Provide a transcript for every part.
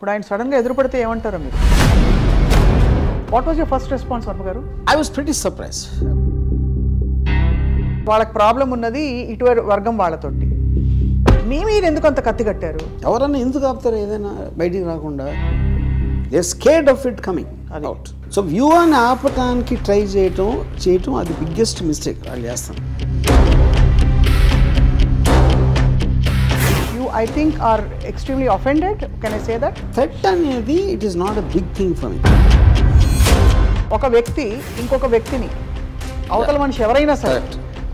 ఇప్పుడు ఆయన సడన్గా ఎదురుపడితే ఏమంటారు మీరు? What was your first response Varma garu? I was pretty surprise. వాళ్ళకి ప్రాబ్లం ఉన్నది ఇటువైపు వర్గం వాళ్ళతోటి, మీరు ఎందుకు అంత కత్తి కట్టారు? ఎవరన్నా ఎందుకు ఆపుతారు ఏదైనా బయటికి రాకుండా? They scared of it coming out. So వ్యూహాన్ని ఆపటానికి ట్రై చేయటం అది బిగ్గెస్ట్ మిస్టేక్ వాళ్ళు చేస్తాం. I think are extremely offended. Can I say that? Threat అనేది it is not a big thing for me. ఒక వ్యక్తి ఇంకొక వ్యక్తిని, అవతల మనిషి ఎవరైనా సరే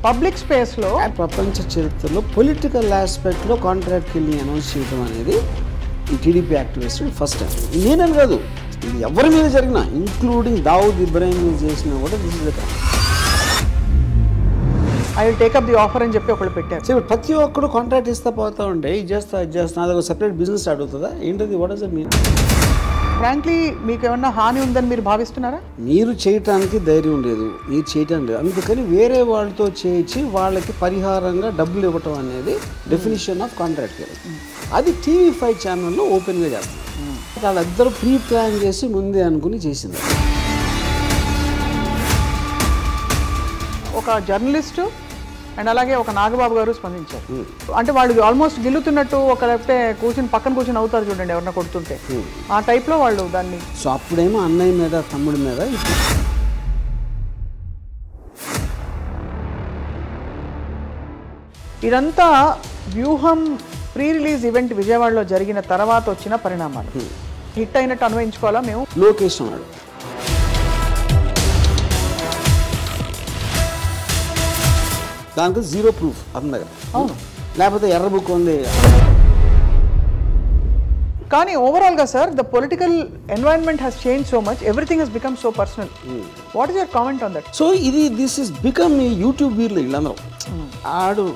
పబ్లిక్ స్పేస్ లో, ప్రపంచ చరిత్రలో పొలిటికల్ ఆస్పెక్ట్ లో కాంట్రాక్ట్ కిల్లింగ్ అనౌన్స్ చేయడం అనేది ఈ టీడీపీ యాక్టివిస్ట్ ఫస్ట్ టైం. నేనని కాదు, ఇది ఎవరి మీద జరిగినా, ఇంక్లూడింగ్ దావుద్ ఇబ్రాహిం మీద చేసినా కూడా this is the time. I will take up the offer అని చెప్పి ఒకళ్ళు పెట్టారు. సో ప్రతి ఒక్కడు కాంట్రాక్ట్ ఇస్తా పోతా ఉంటే ఇది చేస్తా అదొక సెపరేట్ బిజినెస్ అడుగుతుందా ఏంటది? What does it mean? Frankly మీకు ఏమన్నా హాని ఉందని మీరు భావిస్తున్నారా? మీరు చేయటానికి ధైర్యం లేదు, మీరు చేయటం లేదు, అందుకని వేరే వాళ్ళతో చేయించి వాళ్ళకి పరిహారంగా డబ్బులు ఇవ్వటం అనేది డెఫినేషన్ ఆఫ్ కాంట్రాక్ట్. అది TV5 ఛానల్లో ఓపెన్గా చేస్తారు. వాళ్ళిద్దరూ ప్రీ ప్లాన్ చేసి ముందే అనుకుని చేసింది. ఒక జర్నలిస్టు అండ్ అలాగే ఒక నాగబాబు గారు స్పందించారు. అంటే వాళ్ళు ఆల్మోస్ట్ గిల్లుతున్నట్టు, ఒక లేకపోతే పక్కన కూర్చొని అవుతారు చూడండి ఎవరన్నా కొడుతుంటే, ఆ టైప్లో వాళ్ళు దాన్ని. సో అప్పుడేమో అన్నయ్య మీద తమ్ముడి మీద. ఇదంతా వ్యూహం ప్రీ రిలీజ్ ఈవెంట్ విజయవాడలో జరిగిన తర్వాత వచ్చిన పరిణామాలు. హిట్ అయినట్టు అన్వయించుకోవాలా మేము? లోకేష్ అన్నాడు, దానికి జీరో ప్రూఫ్ అతని దగ్గర. అవును, లేకపోతే ఎర్ర బుక్ ఉంది. కానీ ఓవరాల్గా sir, the political environment has change so much, everything Hess become so personal. What is your comment on that? So this is become ఈ యూట్యూబ్ వీర్లు వీళ్ళందరూ. ఆడు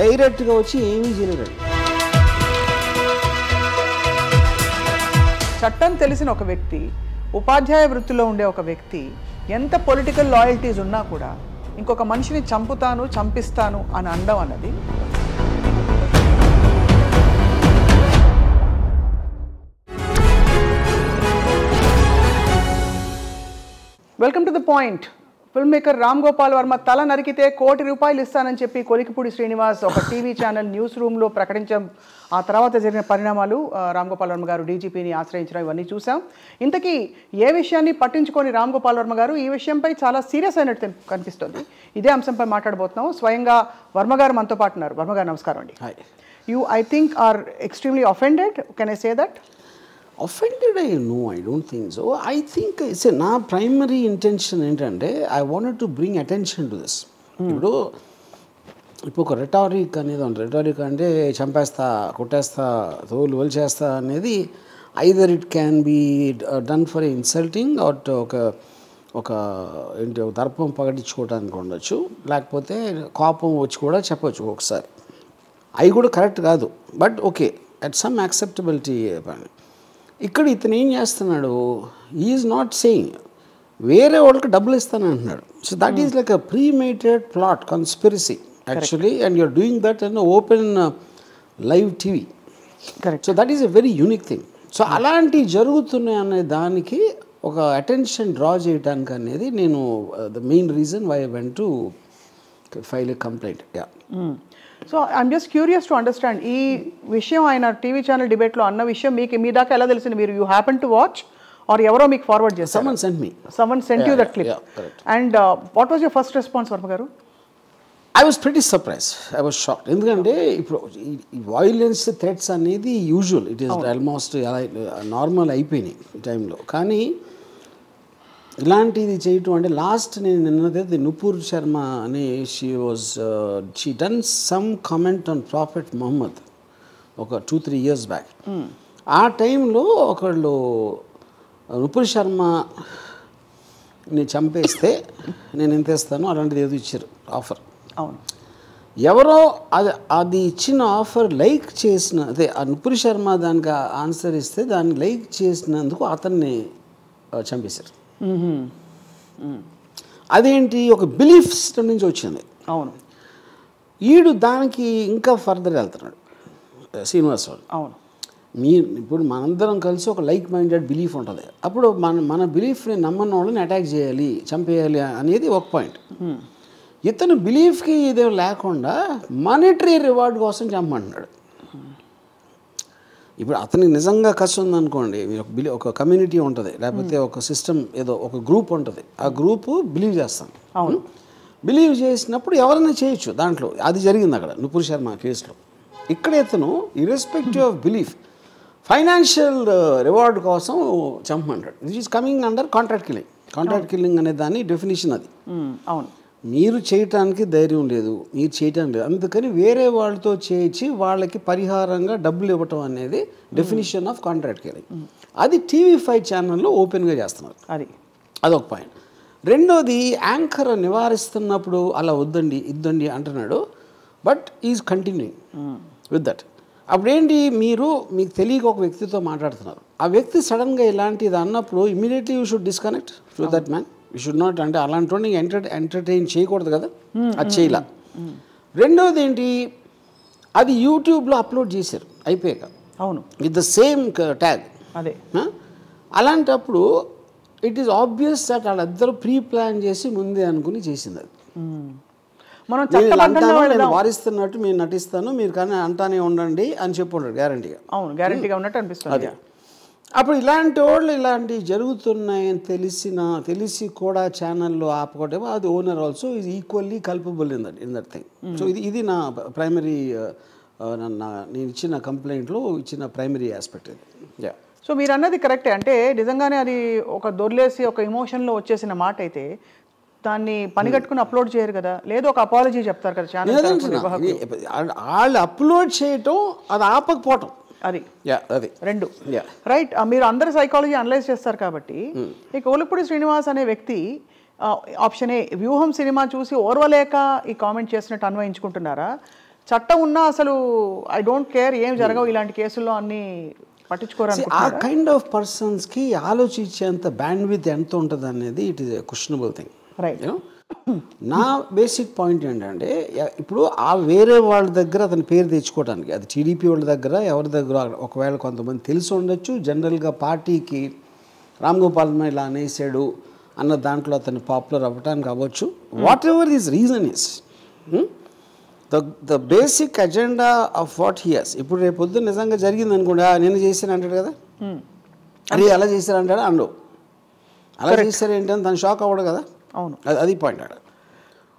డైరెక్ట్గా వచ్చి ఏమీ చేయలేడు. చట్టం తెలిసిన ఒక వ్యక్తి, ఉపాధ్యాయ వృత్తిలో ఉండే ఒక వ్యక్తి, ఎంత పొలిటికల్ లాయల్టీస్ ఉన్నా కూడా ఇంకొక మనిషిని చంపిస్తాను అని అనడం అన్నది welcome to the point. Film maker Ram Gopal Varma తల నరికితే ₹1 కోటి ఇస్తానని చెప్పి కొలికిపూడి శ్రీనివాస్ ఒక టీవీ ఛానల్ న్యూస్ రూమ్లో ప్రకటించడం, ఆ తర్వాత జరిగిన పరిణామాలు, రామ్ గోపాల్ వర్మ గారు డీజీపీని ఆశ్రయించడం, ఇవన్నీ చూసాం. ఇంతకీ ఏ విషయాన్ని పట్టించుకొని రామ్ గోపాల్ వర్మ గారు ఈ విషయంపై చాలా సీరియస్ అయినట్టు కనిపిస్తుంది. ఇదే అంశంపై మాట్లాడబోతున్నాం. స్వయంగా వర్మ గారు మనతో పాటు ఉన్నారు. వర్మ గారు నమస్కారం అండి. You I think are extremely offended. Can I say that? Offended? No, I don't think so. I think నా ప్రైమరీ ఇంటెన్షన్ ఏంటంటే I wanted to bring attention to this. ఇప్పుడు ఒక రెటారిక్ అనేది ఉంది. రెటారిక్ అంటే చంపేస్తా, కొట్టేస్తా, తోలు వలిచేస్తా అనేది either it can be done for insulting or ఒక దర్పం పగటించుకోవడానికి ఉండొచ్చు, లేకపోతే కోపం వచ్చి కూడా చెప్పచ్చు ఒకసారి. అవి కూడా కరెక్ట్ కాదు, but okay, at some acceptability. ఇక్కడ ఇతను ఏం చేస్తున్నాడు, ఈజ్ నాట్ సేయింగ్ వేరే వాళ్ళకి డబ్బులు ఇస్తాను అంటున్నాడు. So that is like a premeditated plot conspiracy actually, and you're doing that in open live TV. Correct. So that is a very unique thing. So అలాంటివి జరుగుతున్నాయి అనే దానికి ఒక అటెన్షన్ డ్రా చేయడానికి అనేది నేను the main reason why I went to file a complaint. Yeah. So I'm just curious to understand, ఈ విషయం ఆయన టీవీ ఛానల్ డిబేట్లో అన్న విషయం మీకు మీ దాకా ఎలా తెలిసింది? మీరు you happen to watch or ఎవరో మీకు ఫార్వర్డ్ చేస్తారు? Someone sent me. Someone sent you that clip. Yeah, correct. And what was your first response, Varma గారు? I was pretty surprised. I was shocked. ఎందుకంటే ఇప్పుడు వైలెన్స్ థ్రెట్స్ అనేది usual, it is almost normal అయిపోయినాయి ఈ టైంలో. కానీ ఇలాంటిది చేయటం అంటే లాస్ట్ నేను నిన్నది నుపూర్ శర్మ అని she done some comment on prophet Muhammad ఒక 2-3 years బ్యాక్. ఆ టైంలో ఒకళ్ళు నుపూర్ శర్మని చంపేస్తే నేను ఎంత ఇస్తాను అలాంటిది ఏదో ఇచ్చారు ఆఫర్. అవును. ఎవరో అది ఇచ్చిన ఆఫర్ లైక్ చేసిన, అదే ఆ నుపూర్ శర్మ దానికి ఆన్సర్ ఇస్తే దాన్ని లైక్ చేసినందుకు అతన్ని చంపేశారు. అదేంటి, ఒక బిలీఫ్ సిస్టమ్ నుంచి వచ్చింది. అవును. ఈడు దానికి ఇంకా ఫర్దర్ వెళ్తున్నాడు శ్రీనివాస్. అవును. ఇప్పుడు మనందరం కలిసి ఒక లైక్ మైండెడ్ బిలీఫ్ ఉంటుంది. అప్పుడు మన బిలీఫ్ని నమ్మని వాళ్ళని అటాక్ చేయాలి, చంపేయాలి అనేది ఒక పాయింట్. ఇతను బిలీఫ్కి ఇదే లేకుండా మానిటరీ రివార్డ్ కోసం చంపమంటున్నాడు. ఇప్పుడు అతనికి నిజంగా కష్టం ఉందనుకోండి, ఒక కమ్యూనిటీ ఉంటుంది, లేకపోతే ఒక సిస్టమ్ ఏదో ఒక గ్రూప్ ఉంటుంది, ఆ గ్రూపు బిలీవ్ చేస్తాం. అవును, బిలీవ్ చేసినప్పుడు ఎవరైనా చేయొచ్చు దాంట్లో. అది జరిగింది అక్కడ నుపూర్ శర్మ కేసులో. ఇక్కడ ఇతను irrespective of belief financial reward కోసం చంపమంటాడు. This is coming under contract killing. Contract killing అనే దాని డెఫినేషన్ అది. అవును, మీరు చేయటానికి ధైర్యం లేదు, మీరు చేయటం లేదు, అందుకని వేరే వాళ్ళతో చేయించి వాళ్ళకి పరిహారంగా డబ్బులు ఇవ్వటం అనేది డెఫినేషన్ ఆఫ్ కాంట్రాక్ట్ కిల్లింగ్. అది TV5 ఛానల్లో ఓపెన్గా చేస్తున్నారు. అదొక పాయింట్. రెండోది, యాంకర్ నివారిస్తున్నప్పుడు అలా వద్దండి ఇద్దండి అంటున్నాడు, but is continuing with that. అప్పుడేంటి, మీకు తెలియక ఒక వ్యక్తితో మాట్లాడుతున్నారు, ఆ వ్యక్తి సడన్గా ఇలాంటిది అన్నప్పుడు immediately you should disconnect to that man. You should not, అంటే అలాంటి వాడిని ఎంటర్టైన్ చేయకూడదు కదా, అది చేయలా. రెండోది ఏంటి, అది యూట్యూబ్లో అప్లోడ్ చేశారు అయిపోయాక. అవును, విత్ ద సేమ్ ట్యాగ్. అదే అలాంటప్పుడు ఇట్ ఈస్ ఆబ్వియస్ దట్ వాళ్ళిద్దరూ ప్రీ ప్లాన్ చేసి ముందే అనుకుని చేసింది. అది మనం నేను వారిస్తున్నట్టు మీరు నటిస్తాను, మీరు కానీ అంటానే ఉండండి అని చెప్పుంటాడు గ్యారంటీగా. అవును, గ్యారంటీగా ఉన్నట్టు అనిపిస్తుంది. అప్పుడు ఇలాంటి వాళ్ళు ఇలాంటివి జరుగుతున్నాయని తెలిసి కూడా ఛానల్లో ఆపుకోవటం, అది owner also is equally culpable in that thing. So ఇది నా ప్రైమరీ, నేను ఇచ్చిన కంప్లైంట్లో ఇచ్చిన ప్రైమరీ ఆస్పెక్ట్ ఇది. సో మీరు అన్నది కరెక్టే. అంటే నిజంగానే అది ఒక దొర్లేసి ఒక ఎమోషన్లో వచ్చేసిన మాట అయితే దాన్ని పనిగట్టుకుని అప్లోడ్ చేయరు కదా, లేదు ఒక అపాలజీ చెప్తారు కదా ఛానల్. వాళ్ళు అప్లోడ్ చేయటం, అది ఆపకపోవటం, అది రెండు రైట్. మీరు అందరు సైకాలజీ అనలైజ్ చేస్తారు కాబట్టి, ఇక ఒలిపూడి శ్రీనివాస్ అనే వ్యక్తి ఆప్షన్ ఏ, వ్యూహం సినిమా చూసి ఓర్వలేక ఈ కామెంట్ చేసినట్టు అన్వయించుకుంటున్నారా? చట్టం ఉన్నా అసలు ఐ డోంట్ కేర్, ఏం జరగవు ఇలాంటి కేసుల్లో అన్ని పట్టించుకోరు. ఆ కైండ్ ఆఫ్ పర్సన్స్కి ఆలోచించేంత బ్యాండ్విడ్త్ ఎంత ఉంటుంది అనేది it is a questionable thing. Right. నా బేసిక్ పాయింట్ ఏంటంటే, ఇప్పుడు ఆ వేరే వాళ్ళ దగ్గర అతని పేరు తెచ్చుకోవడానికి, అది టీడీపీ వాళ్ళ దగ్గర ఎవరి దగ్గర ఒకవేళ కొంతమంది తెలిసి ఉండొచ్చు, జనరల్గా పార్టీకి రామ్ గోపాల్ ఇలా అనేసాడు అన్న దాంట్లో అతను పాపులర్ అవ్వటానికి అవ్వచ్చు. Whatever this reason is, the basic agenda of what here's. ఇప్పుడు రేపు పొద్దున్న నిజంగా జరిగింది అనుకోండి, నేను చేశాను అంటాడు కదా, అరే అలా చేశారు అంటాడు, అండు అలా చేశారు ఏంటని తను షాక్ అవ్వడు కదా. అవును, అది పాయింట్ ఆడ.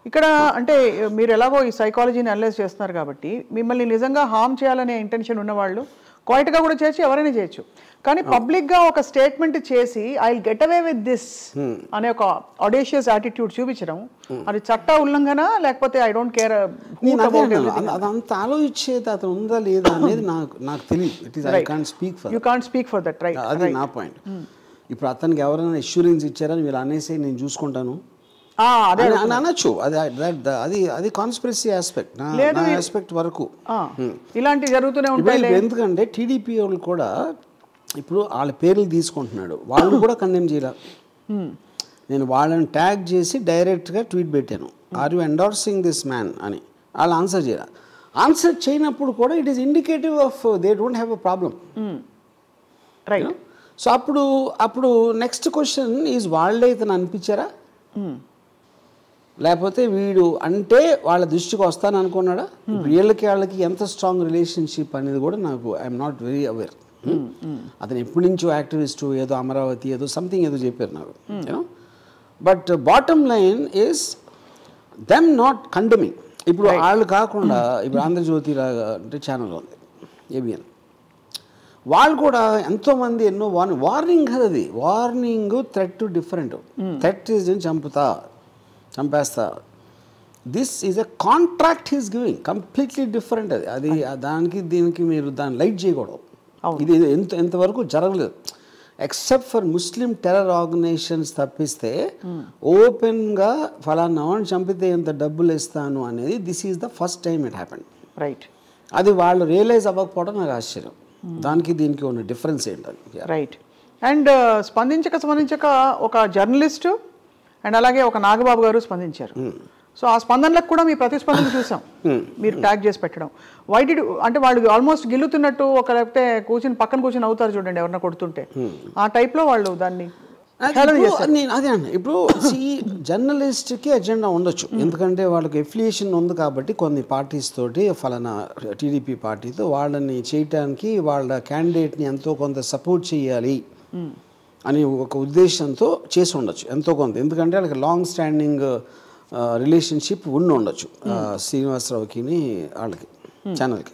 ఇక్కడ అంటే మీరు ఎలాగో ఈ సైకాలజీని అనలైజ్ చేస్తున్నారు కాబట్టి, మిమ్మల్ని నిజంగా హార్మ్ చేయాలనే ఇంటెన్షన్ ఉన్నవాళ్ళు క్వైట్గా కూడా చేయొచ్చు, ఎవరైనా చేయొచ్చు. కానీ పబ్లిక్గా ఒక స్టేట్మెంట్ చేసి I will get away with this అనే ఒక ఆడేషియస్ యాటిట్యూడ్ చూపించడం, అది చట్ట ఉల్లంఘన లేకపోతే ఐ డోంట్ కేర్. అదంతా ఆలోచించేది అతను ఉందా లేదా అనేది నాకు తెలియదు. It is I can't speak for, you can't speak for that, right. అది నా పాయింట్. ఇప్పుడు అతనికి ఎవరైనా అష్యూరెన్స్ ఇచ్చారని వీళ్ళు అనేసి నేను చూసుకుంటాను అనొచ్చు, అది కాన్స్పిరసీ ఆస్పెక్ట్, నా ఆస్పెక్ట్ వరకు ఇలాంటి జరుగుతూనే ఉంటాయి. ఎందుకంటే టీడీపీ వాళ్ళు కూడా ఇప్పుడు వాళ్ళ పేర్లు తీసుకుంటున్నాడు, వాళ్ళు కూడా కండెమ్ చేయాల. నేను వాళ్ళని ట్యాగ్ చేసి డైరెక్ట్గా ట్వీట్ పెట్టాను, are you endorsing this man అని. వాళ్ళు ఆన్సర్ చేయాలి. ఆన్సర్ చేయనప్పుడు కూడా it is indicative of they don't have a problem, right. So అప్పుడు నెక్స్ట్ క్వశ్చన్ ఈజ్, వాళ్ళే ఇతను అనిపించారా, లేకపోతే వీడు అంటే వాళ్ళ దృష్టికి వస్తాను అనుకున్నాడా? వీళ్ళకి ఎంత స్ట్రాంగ్ రిలేషన్షిప్ అనేది కూడా నాకు ఐఎమ్ నాట్ వెరీ అవేర్. అతను ఎప్పటి నుంచో యాక్టివిస్టు, ఏదో అమరావతి ఏదో సంథింగ్ ఏదో చెప్పారు నాకు, you know. But bottom line is them not condemning. ఇప్పుడు వాళ్ళు కాకుండా ఇప్పుడు ఆంధ్రజ్యోతి అంటే ఛానల్ ఉంది, ఏబిఎన్, వాళ్ళు కూడా ఎంతోమంది ఎన్నో వార్నింగ్ కదా, అది warning, threat different. Threat is చంపేస్తా, this is a contract he's giving, completely different. అది దానికి దీనికి మీరు దాన్ని లైట్ చేయకూడదు. ఇది ఎంతవరకు జరగలేదు, except for Muslim terror organisations తప్పిస్తే ఓపెన్గా ఫలానా వాడిని చంపితే ఎంత డబ్బులు ఇస్తాను అనేది this is the first time it happen, right. అది వాళ్ళు రియలైజ్ అవ్వకపోవడం నాకు ఆశ్చర్యం. దానికి దీనికి ఉన్న డిఫరెన్స్ ఏంటది, రైట్. అండ్ స్పందించక ఒక జర్నలిస్టు అండ్ అలాగే ఒక నాగబాబు గారు స్పందించారు. సో ఆ స్పందనలకు కూడా మీ ప్రతిస్పందన చూసాం మీరు ట్యాగ్ చేసి పెట్టడం. వైట్ అంటే వాళ్ళు ఆల్మోస్ట్ గిల్లుతున్నట్టు ఒక లేకపోతే పక్కన కూర్చొని అవుతారు చూడండి ఎవరన్నా కొడుతుంటే, ఆ టైప్లో వాళ్ళు దాన్ని నేను అదే అన్న. ఇప్పుడు ఈ జర్నలిస్ట్కి ఎజెండా ఉండొచ్చు, ఎందుకంటే వాళ్ళకి ఎఫిలియేషన్ ఉంది కాబట్టి కొన్ని పార్టీస్ తోటి, ఫలానా టీడీపీ పార్టీతో వాళ్ళని చేయటానికి వాళ్ళ క్యాండిడేట్ని ఎంతో కొంత సపోర్ట్ చేయాలి అని ఒక ఉద్దేశంతో చేసి ఉండొచ్చు ఎంతో కొంత, ఎందుకంటే వాళ్ళకి లాంగ్ స్టాండింగ్ రిలేషన్షిప్ ఉండొచ్చు శ్రీనివాసరావుకి వాళ్ళకి ఛానల్కి.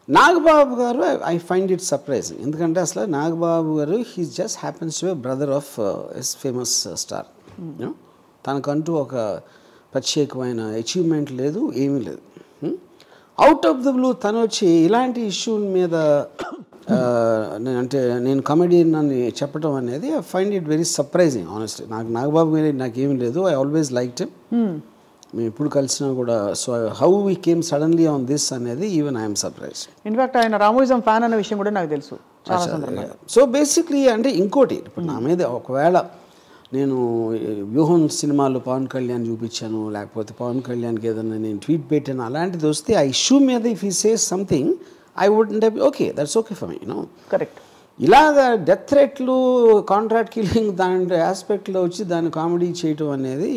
నాగబాబు గారు ఐ ఫైండ్ ఇట్ సర్ప్రైజింగ్, ఎందుకంటే అసలు నాగబాబు గారు he just happens to be brother of as famous star. తనకంటూ ఒక ప్రత్యేకమైన అచీవ్మెంట్ లేదు, ఏమీ లేదు. అవుట్ ఆఫ్ ద బ్లూ తను వచ్చి ఇలాంటి ఇష్యూ మీద అంటే నేను కమెడియన్ అని చెప్పడం అనేది I find it very surprising honestly. Nagababu మీద నాకేమీ లేదు, ఐ ఆల్వేస్ లైక్డ్ హిమ్, మేము ఎప్పుడు కలిసినా కూడా. So how we came suddenly on this అనేది ఈవెన్ ఐఎమ్ సర్ప్రైజ్. ఇన్ఫాక్ట్ ఆయన రామోయిజం ఫ్యాన్ అనే విషయం కూడా నాకు తెలుసు. సో బేసిక్లీ అంటే ఇంకోటి, ఇప్పుడు నా మీద ఒకవేళ నేను వ్యూహం సినిమాలో పవన్ కళ్యాణ్ చూపించాను, లేకపోతే పవన్ కళ్యాణ్కి ఏదైనా నేను ట్వీట్ పెట్టాను, అలాంటిది వస్తే ఆ ఇష్యూ మీద if he says something I wouldn't have okay, that's okay for me, you know. Correct. ఇలాగా డెత్ థ్రెట్లు, కాంట్రాక్ట్ కిల్లింగ్ దాని ఆస్పెక్ట్లో వచ్చి దాన్ని కామెడీ చేయటం అనేది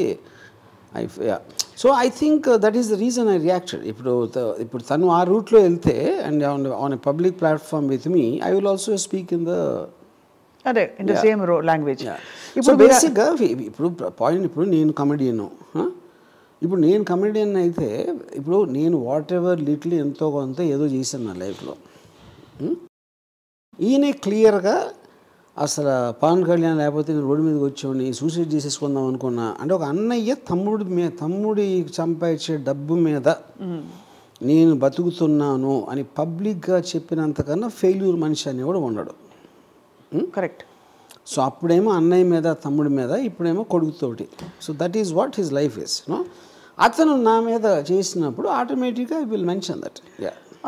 so I think that is the reason I reacted. ఇప్పుడు తను ఆ రూట్లో వెళ్తే and on a public platform with me, I will also speak in the same language. ఇప్పుడు బేసిక్గా ఇప్పుడు పాయింట్, ఇప్పుడు నేను కమెడియను, ఇప్పుడు నేను కమెడియన్ అయితే ఇప్పుడు నేను వాట్ ఎవర్ లిటిల్ ఎంతో కొంత ఏదో చేశాను నా లైఫ్లో. ఈయనే క్లియర్గా అసలు పవన్ కళ్యాణ్ లేకపోతే నేను రోడ్డు మీదకి వచ్చేవాడిని, సూసైడ్ చేసేసుకుందాం అనుకున్నా అంటే, ఒక అన్నయ్య తమ్ముడి సంపాదించే డబ్బు మీద నేను బతుకుతున్నాను అని పబ్లిక్గా చెప్పినంతకన్నా ఫెయిల్యూర్ మనిషి అని కూడా ఉన్నాడు. కరెక్ట్. సో అప్పుడేమో అన్నయ్య మీద తమ్ముడి మీద, ఇప్పుడేమో కొడుకుతోటి. So that is what his life is. అతను నా మీద చేసినప్పుడు ఆటోమేటిక్గా ఐ విల్ మెన్షన్ దట్.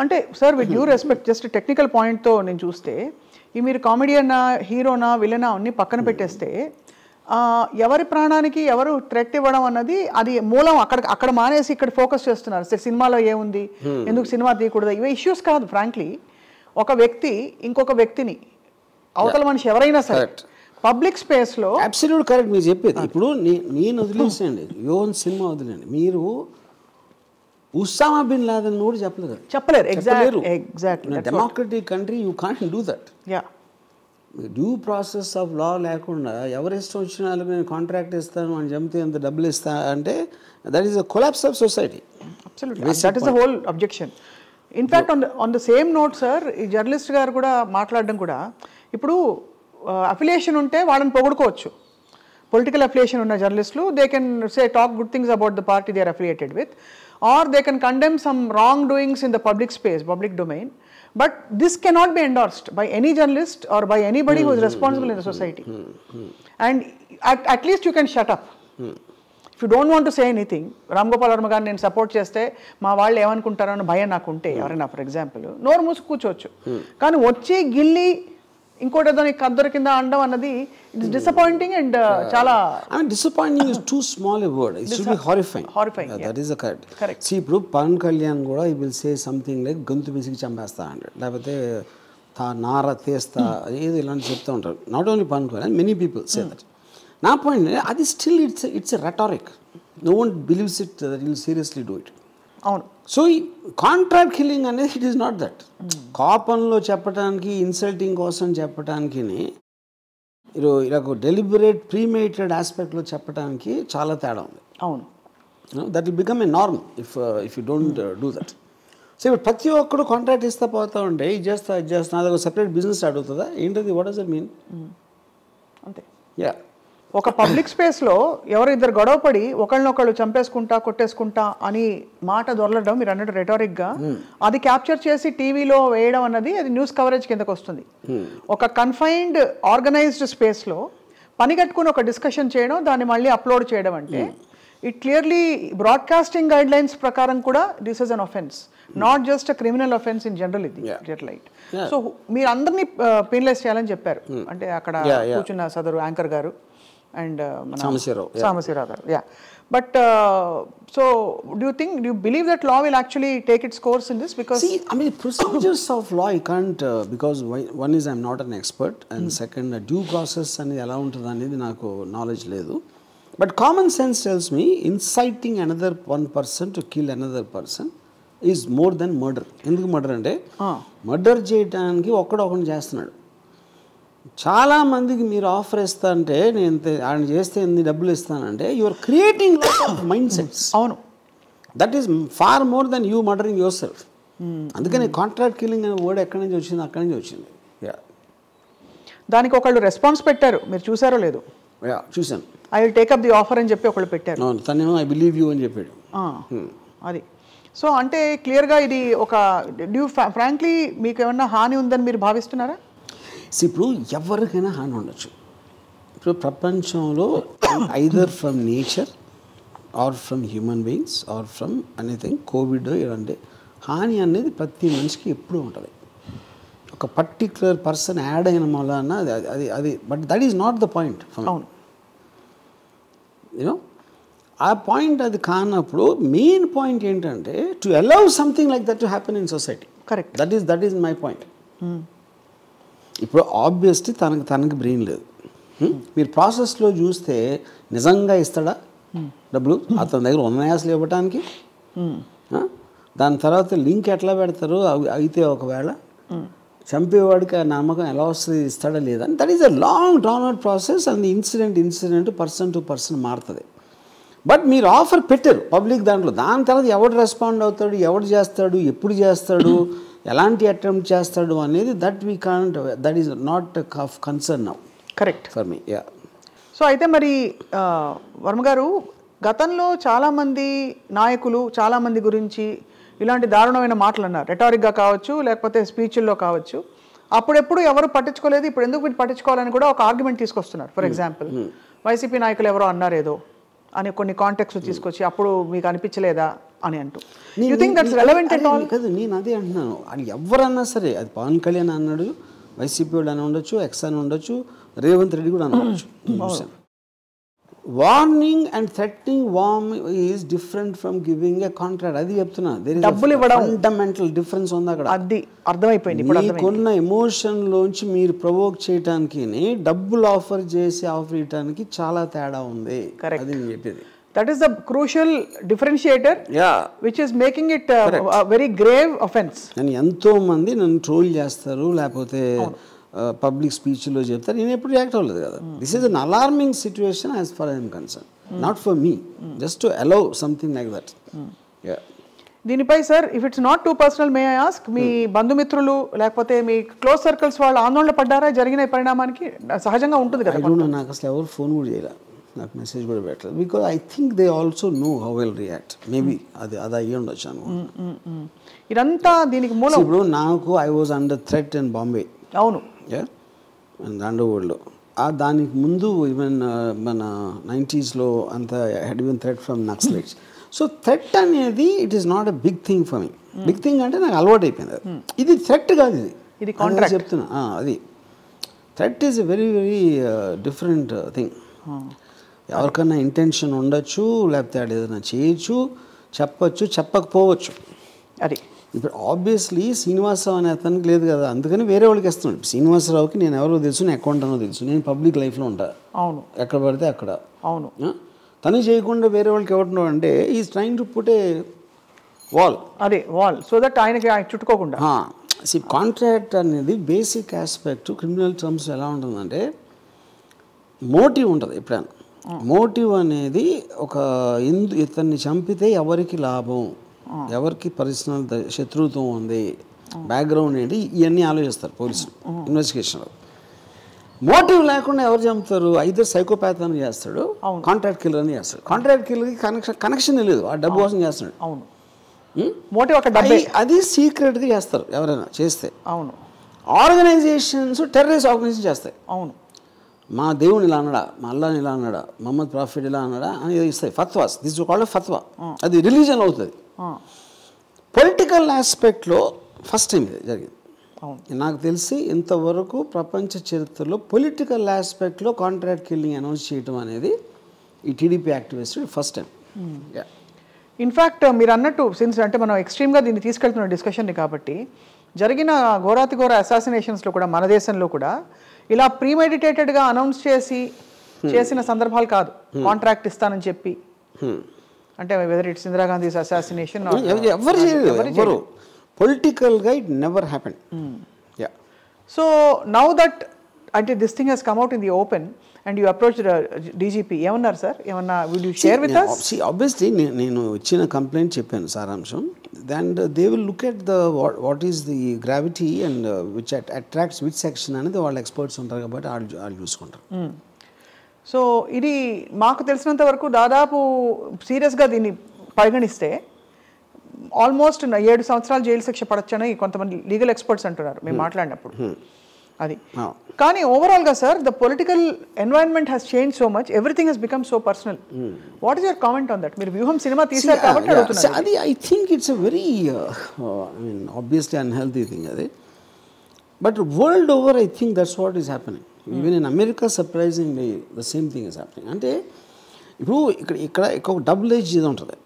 అంటే sir with due respect, just technical పాయింట్తో నేను చూస్తే, ఈ మీరు కామెడియన్నా, హీరోనా, విలనా అన్నీ పక్కన పెట్టేస్తే, ఎవరి ప్రాణానికి ఎవరు థ్రెట్ ఇవ్వడం అన్నది అది మూలం అక్కడ మానేసి ఇక్కడ ఫోకస్ చేస్తున్నారు. సినిమాలో ఏముంది, ఎందుకు సినిమా తీయకూడదు, ఇవే ఇష్యూస్ కాదు. ఫ్రాంక్లీ ఒక వ్యక్తి ఇంకొక వ్యక్తిని, అవతల మనిషి ఎవరైనా సరే పబ్లిక్ స్పేస్లో అబ్సల్యూట్ కరెక్ట్ మీరు చెప్పేది. ఇప్పుడు నేను వదిలేసండి, యోన్ సినిమా వదిలేండి, మీరు ఉసామా బిన్ లాదెన్ కూడా చెప్పలేరు. Exactly. Democratic country you can't do that. Due process of law లేకుండా ఎవరి ఇష్టం వచ్చిన వాళ్ళకి నేను కాంట్రాక్ట్ ఇస్తాను అని చెప్తే ఎంత డబ్బులు ఇస్తా అంటే that is a collapse of society. That is the whole objection. In fact on the same note sir, ఈ జర్నలిస్ట్ గారు కూడా మాట్లాడడం కూడా, ఇప్పుడు అఫిలియేషన్ ఉంటే వాళ్ళని పొగుడుకోవచ్చు. పొలిటికల్ అఫిలియేషన్ ఉన్న జర్నలిస్టులు, they can say talk good things about the party they are affiliated with, or they can condemn some wrongdoings in the public space, public domain, but this cannot be endorsed by any journalist or by anybody who is responsible in the society. And at least you can shut up. If you don't want to say anything, Ram Gopal Varma గారిని నేను support చేస్తే మా వాళ్ళు ఏమనుకుంటారో అని భయం నాకు ఉంటే, ఎవరైనా ఫర్ ఎగ్జాంపుల్ నోరు మూసి కూర్చోవచ్చు. కానీ వచ్చి గిల్లి ఇంకోటి ఏదో నీకు కద్దరు కింద అనడం అన్నది ఇట్స్ డిసప్పాయింటింగ్ అండ్ చాలా disappointing is too small a word, it should be horrifying. That is the correct. See ఇప్పుడు పవన్ కళ్యాణ్ కూడా ఈ విల్ సే సంథింగ్ లైక్ గొంతు పిసికి చంపేస్తా అంటాడు, లేకపోతే నార తీస్తా, ఏదో ఇలాంటి చెప్తూ ఉంటారు. Not only Pavan Kalyan, many people say that. నా పాయింట్ అది still it's a rhetoric. No one believes it that will seriously do it. అవును. సో ఈ కాంట్రాక్ట్ కిల్లింగ్ అనేది ఇట్ ఈస్ నాట్ దట్. కాపన్లో చెప్పడానికి, ఇన్సల్టింగ్ కోసం చెప్పడానికి, ఇలా డెలిబరేట్ ప్రీమేటెడ్ ఆస్పెక్ట్లో చెప్పడానికి చాలా తేడా ఉంది. అవును. That will become a norm if you don't do that. So ఇప్పుడు ప్రతి ఒక్కరు కాంట్రాక్ట్ ఇస్తా పోతా ఉంటే ఇది చేస్తా అదొక సెపరేట్ బిజినెస్ స్టార్ట్ అవుతుందా ఏంటది? What does it mean? అంతే. యా. ఒక పబ్లిక్ స్పేస్లో ఎవరు ఇద్దరు గొడవపడి ఒకళ్ళనొకళ్ళు చంపేసుకుంటా కొట్టేసుకుంటా అని మాట దొరలడం, మీరు అన్నట్టు రెటారిక్గా అది క్యాప్చర్ చేసి టీవీలో వేయడం అన్నది అది న్యూస్ కవరేజ్ కిందకు వస్తుంది. ఒక కన్ఫైన్డ్ ఆర్గనైజ్డ్ స్పేస్లో పని కట్టుకుని ఒక డిస్కషన్ చేయడం, దాన్ని మళ్ళీ అప్లోడ్ చేయడం అంటే it clearly broadcasting guide lines ప్రకారం కూడా this is an offence, not just a criminal offence in general. ఇది రైట్. సో మీరు అందరినీ పెనలైజ్ చేయాలని చెప్పారు. అంటే అక్కడ కూర్చున్న సదరు యాంకర్ గారు, అండ్ సాంబశివరావు గారు. Yeah, but so do you believe that law will actually take its course in this? Because see, I mean, procedures of law I can't because one is I'm not an expert, and second due process అనేది ఎలా ఉంటుంది అనేది నాకు knowledge లేదు. But common sense tells me inciting another one person to kill another person is more than murder. ఎందుకు murder అంటే murder చేయడానికి ఒకడిని చేస్తున్నాడు. చాలామందికి మీరు ఆఫర్ ఇస్తా అంటే నేను ఆయన చేస్తే ఎన్ని డబ్బులు ఇస్తానంటే you're creating lot of mindsets. అవును, that is far more than you murdering yourself. అందుకని కాంట్రాక్ట్ కిల్లింగ్ అనే వర్డ్ ఎక్కడి నుంచి వచ్చింది, అక్కడి నుంచి వచ్చింది. దానికి ఒకళ్ళు రెస్పాన్స్ పెట్టారు, మీరు చూసారో లేదు? చూశాను. I will take up the offer అని చెప్పి ఒకళ్ళు పెట్టారు. తనేమో ఐ బిలీవ్ యూ అని చెప్పాడు. అది సో అంటే క్లియర్గా ఇది ఒక ఫ్రాంక్లీ మీకు ఏమన్నా హాని ఉందని మీరు భావిస్తున్నారా? ఇప్పుడు ఎవరికైనా హాని ఉండొచ్చు. ఇప్పుడు ప్రపంచంలో either from nature or from human beings or from anything, Covid ఇలాంటి హాని అనేది ప్రతి మనిషికి ఎప్పుడూ ఉంటుంది. ఒక పర్టిక్యులర్ పర్సన్ యాడ్ అయిన వలన అది but that is not the point. You know ఆ పాయింట్ అది కానప్పుడు మెయిన్ పాయింట్ ఏంటంటే to allow something like that to happen in society. Correct, that is my point. ఇప్పుడు ఆబ్వియస్లీ తనకి బ్రెయిన్ లేదు. మీరు ప్రాసెస్లో చూస్తే నిజంగా ఇస్తాడా డబ్బులు? అతని దగ్గర ఉన్నాయా అసలు ఇవ్వటానికి? దాని తర్వాత లింక్ ఎట్లా పెడతారు? అయితే ఒకవేళ చంపేవాడికి ఆ నమ్మకం ఎలా వస్తుంది, ఇస్తాడా లేదా? That is a long drawn out process. And incident person to person మారుతుంది. బట్ మీరు ఆఫర్ పెట్టారు పబ్లిక్ దాంట్లో. దాని తర్వాత ఎవడు రెస్పాండ్ అవుతాడు, ఎవడు చేస్తాడు, ఎప్పుడు చేస్తాడు, ఎలాంటి అటెంప్ట్ చేస్తాడు అనేది that we can't, that is not of concern now. Correct for me. Yeah. So అయితే మరి వర్మ గారు, గతంలో చాలామంది నాయకులు చాలామంది గురించి ఇలాంటి దారుణమైన మాటలు అన్నారు, రెటారిక్గా కావచ్చు లేకపోతే స్పీచ్ల్లో కావచ్చు. అప్పుడెప్పుడు ఎవరు పట్టించుకోలేదు, ఇప్పుడు ఎందుకు వీటి పట్టించుకోవాలని కూడా ఒక ఆర్గ్యుమెంట్ తీసుకొస్తున్నారు. ఫర్ ఎగ్జాంపుల్ వైసీపీ నాయకులు ఎవరో అన్నారు ఏదో అని కొన్ని కాంటెక్స్ట్ తీసుకొచ్చి అప్పుడు మీకు అనిపించలేదా అని అంటూ. You think that's relevant at all? కాదు, నేను అదే అంటున్నాను. అది ఎవరన్నా సరే, అది పవన్ కళ్యాణ్ అన్నాడు, వైసీపీ వాళ్ళు అని ఉండొచ్చు, ఎక్స్ అని ఉండొచ్చు, రేవంత్ రెడ్డి కూడా అనవచ్చు. Warning and threatening warm is different from giving a contract. అది చెప్తున్నా. డబ్బులు ఇవ్వడం ఫండమెంటల్ డిఫరెన్స్ ఉంది అక్కడ. అది అర్థమైపోయింది. మీకున్న ఎమోషన్లోంచి మీరు ప్రొవోక్ చేయడానికి డబ్బులు ఆఫర్ ఇవ్వడానికి చాలా తేడా ఉంది. అది నేను చెప్పేది. That is the crucial differentiator, which is making it a very grave offense. నేను ఎంతో మంది నన్ను ట్రోల్ చేస్తారు, లేకపోతే పబ్లిక్ స్పీచ్లో చెప్తారు, నేను ఎప్పుడు రియాక్ట్ అవ్వలేదు కదా. This is an alarming situation as far I'm concern, not for me, just to allow something like that. దీనిపై sir, if it's not too personal, may I ask, మీ బంధుమిత్రులు లేకపోతే మీ క్లోజ్ సర్కిల్స్ వాళ్ళు ఆందోళన పడ్డారా జరిగిన పరిణామానికి? సహజంగా ఉంటుంది కదా. నాకు అసలు ఎవరు ఫోన్ కూడా చేయలే, నాకు మెసేజ్ కూడా పెట్టలేదు. Because I think they also know how will react. Maybe అది అయ్యి ఉండొచ్చు అనుకో. ఇదంతా దీనికి మూలం. ఇప్పుడు నాకు I was under threat in Bombay. అవును, అండర్ వరల్డ్లో. దానికి ముందు ఈవెన్ మన 90s అంత had even threat from Naxalites. So threat అనేది it is not a big thing for me. Big thing అంటే నాకు అలవాటు అయిపోయింది. ఇది థ్రెట్ కాదు, ఇది కాంట్రాక్ట్ చెప్తున్నా. అది threat is a very very different thing. ఎవరికన్నా ఇంటెన్షన్ ఉండొచ్చు, లేకపోతే అది ఏదైనా చేయొచ్చు, చెప్పచ్చు, చెప్పకపోవచ్చు. అది ఇప్పుడు ఆబ్వియస్లీ శ్రీనివాసరావు అనే అతనికి లేదు కదా, అందుకని వేరే వాళ్ళకి ఇస్తున్నాడు. శ్రీనివాసరావుకి నేను ఎవరో తెలుసు, నేను అకౌంట్ అనో తెలుసు, నేను పబ్లిక్ లైఫ్లో ఉంటాను. అవును, ఎక్కడ పడితే అక్కడ. అవును. తను చేయకుండా వేరే వాళ్ళకి ఎవరు అంటే is trying to put a wall. అదే వాల్, సో దట్ ఆయనకి చుట్టుకోకుండా. కాంట్రాక్ట్ అనేది బేసిక్ ఆస్పెక్ట్ క్రిమినల్ టర్మ్స్ ఎలా ఉంటుందంటే మోటివ్ ఉంటుంది. ఎప్పుడైనా మోటివ్ అనేది ఒక ఇతన్ని చంపితే ఎవరికి లాభం, ఎవరికి పర్సనల్ శత్రుత్వం ఉంది, బ్యాక్గ్రౌండ్ ఏంటి, ఇవన్నీ ఆలోచిస్తారు పోలీసులు ఇన్వెస్టిగేషన్లో. మోటివ్ లేకుండా ఎవరు చంపుతారు? అయితే సైకోపాత్ అని చేస్తాడు, కాంట్రాక్ట్ కిల్లర్ అని చేస్తాడు. కాంట్రాక్ట్ కిల్లర్కి కనెక్షన్ లేదు, ఆ డబ్బు కోసం చేస్తున్నాడు. అవును, మోటివ్ ఒక డబ్బే. అది సీక్రెట్గా చేస్తారు ఎవరైనా చేస్తే. అవును, ఆర్గనైజేషన్స్ టెర్రరిస్ట్ ఆర్గనైజేషన్ చేస్తాయి. అవును, మా దేవుని ఇలా అన్నాడా, మా అల్లాని ఇలా అన్నాడా, మహమ్మద్ ప్రాఫిట్ ఇలా అన్నాడా అని ఇస్తాయి. ఫత్వాస్, దిస్ కాల్డ్ ఫత్వా. అది రిలీజన్ అవుతుంది. పొలిటికల్ ఆస్పెక్ట్లో ఫస్ట్ టైం ఇది జరిగింది. నాకు తెలిసి ఇంతవరకు ప్రపంచ చరిత్రలో పొలిటికల్ ఆస్పెక్ట్లో కాంట్రాక్ట్ కిల్లింగ్ అనౌన్స్ చేయడం అనేది ఈ TDP activist first time. In fact మీరు అన్నట్టు సిన్స్ అంటే మనం ఎక్స్ట్రీమ్గా దీన్ని తీసుకెళ్తున్న డిస్కషన్ని కాబట్టి జరిగిన ఘోరాతి ఘోర అసాసినేషన్స్లో కూడా మన దేశంలో కూడా ఇలా ప్రీమెడిటేటెడ్గా అనౌన్స్ చేసిన సందర్భాలు కాదు. కాంట్రాక్ట్ ఇస్తానని చెప్పి అంటే వెదర్ ఇట్స్ ఇందిరాగాంధీ అసాసినేషన్ ఎవరు పొలిటికల్గా it never happen. So now that అంటే this thing he's come out in the open and you approach DGP ఏమన్నారు సార్? ఏమన్నా will you share with us? Obviously నేను ఇచ్చిన కంప్లైంట్ చెప్పాను సారాంశం. And they will look at the what is the gravity and which attracts which section అనేది వాళ్ళ experts ఉంటారు కాబట్టి వాళ్ళు చూసుకుంటారు. సో ఇది మాకు తెలిసినంత వరకు దాదాపు సీరియస్గా దీన్ని పరిగణిస్తే ఆల్మోస్ట్ 7 సంవత్సరాలు జైలు శిక్ష పడొచ్చని కొంతమంది లీగల్ ఎక్స్పర్ట్స్ అంటున్నారు మేము మాట్లాడినప్పుడు. అది కానీ ఓవరాల్గా sir the political environment has change so much, everything Hess become so personal. What is your comment on that? మీరు వ్యూహం సినిమా తీశారు కాబట్టి అడుగుతున్నారు. అది I think it's a very I mean obviously unhealthy thing అది. But world over I think that's what is happening. Even in America surprisingly the same thing is happening. అంటే ఇప్పుడు ఇక్కడ ఒక డబుల్ ఏజ్ ఇది ఉంటుంది.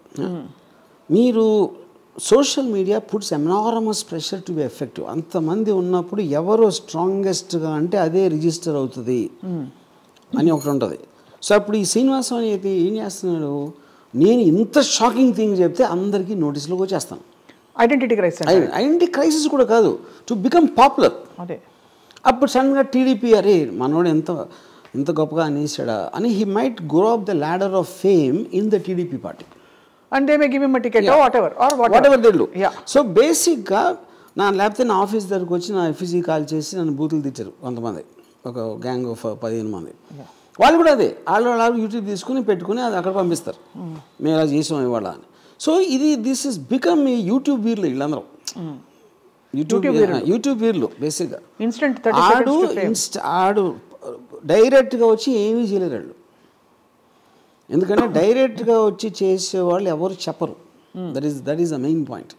మీరు social media puts enormous pressure to be effective. అంతమంది ఉన్నప్పుడు ఎవరు స్ట్రాంగెస్ట్గా అంటే అదే రిజిస్టర్ అవుతుంది అని ఒకటి ఉంటుంది. సో అప్పుడు ఈ శ్రీనివాసం అయితే ఏం చేస్తున్నాడు, నేను ఇంత షాకింగ్ థింగ్ చెప్తే అందరికీ నోటీసులోకి వచ్చేస్తాను. ఐడెంటిటీ క్రైసిస్ కూడా కాదు, టు బికమ్ పాపులర్. అదే అప్పుడు సడన్గా టీడీపీ అరే మనోడు ఎంత గొప్పగా అనేసాడా అని he might grow up the ladder of fame in the TDP party. And they may give him a ticket or whatever they do. So basically లేకపోతే నా ఆఫీస్ దగ్గరకు వచ్చి నా ఎఫ్ఈసీ కాల్ చేసి నన్ను బూతులు తెచ్చారు కొంతమంది, ఒక గ్యాంగ్ ఆఫ్ 15 మంది. వాళ్ళు కూడా అదే వాళ్ళు యూట్యూబ్ తీసుకుని పెట్టుకుని అది అక్కడ పంపిస్తారు, మేము ఇలా చేసాం ఇవాళ అని. సో దిస్ ఇస్ బికమ్ ఈ యూట్యూబ్ వీర్లు వీళ్ళందరూ. యూట్యూబ్ వీర్లు బేసిక్గా ఆడు డైరెక్ట్గా వచ్చి ఏమీ చేయలేరు వాళ్ళు. ఎందుకంటే డైరెక్ట్గా వచ్చి చేసేవాళ్ళు ఎవరు చెప్పరు. That is the main point.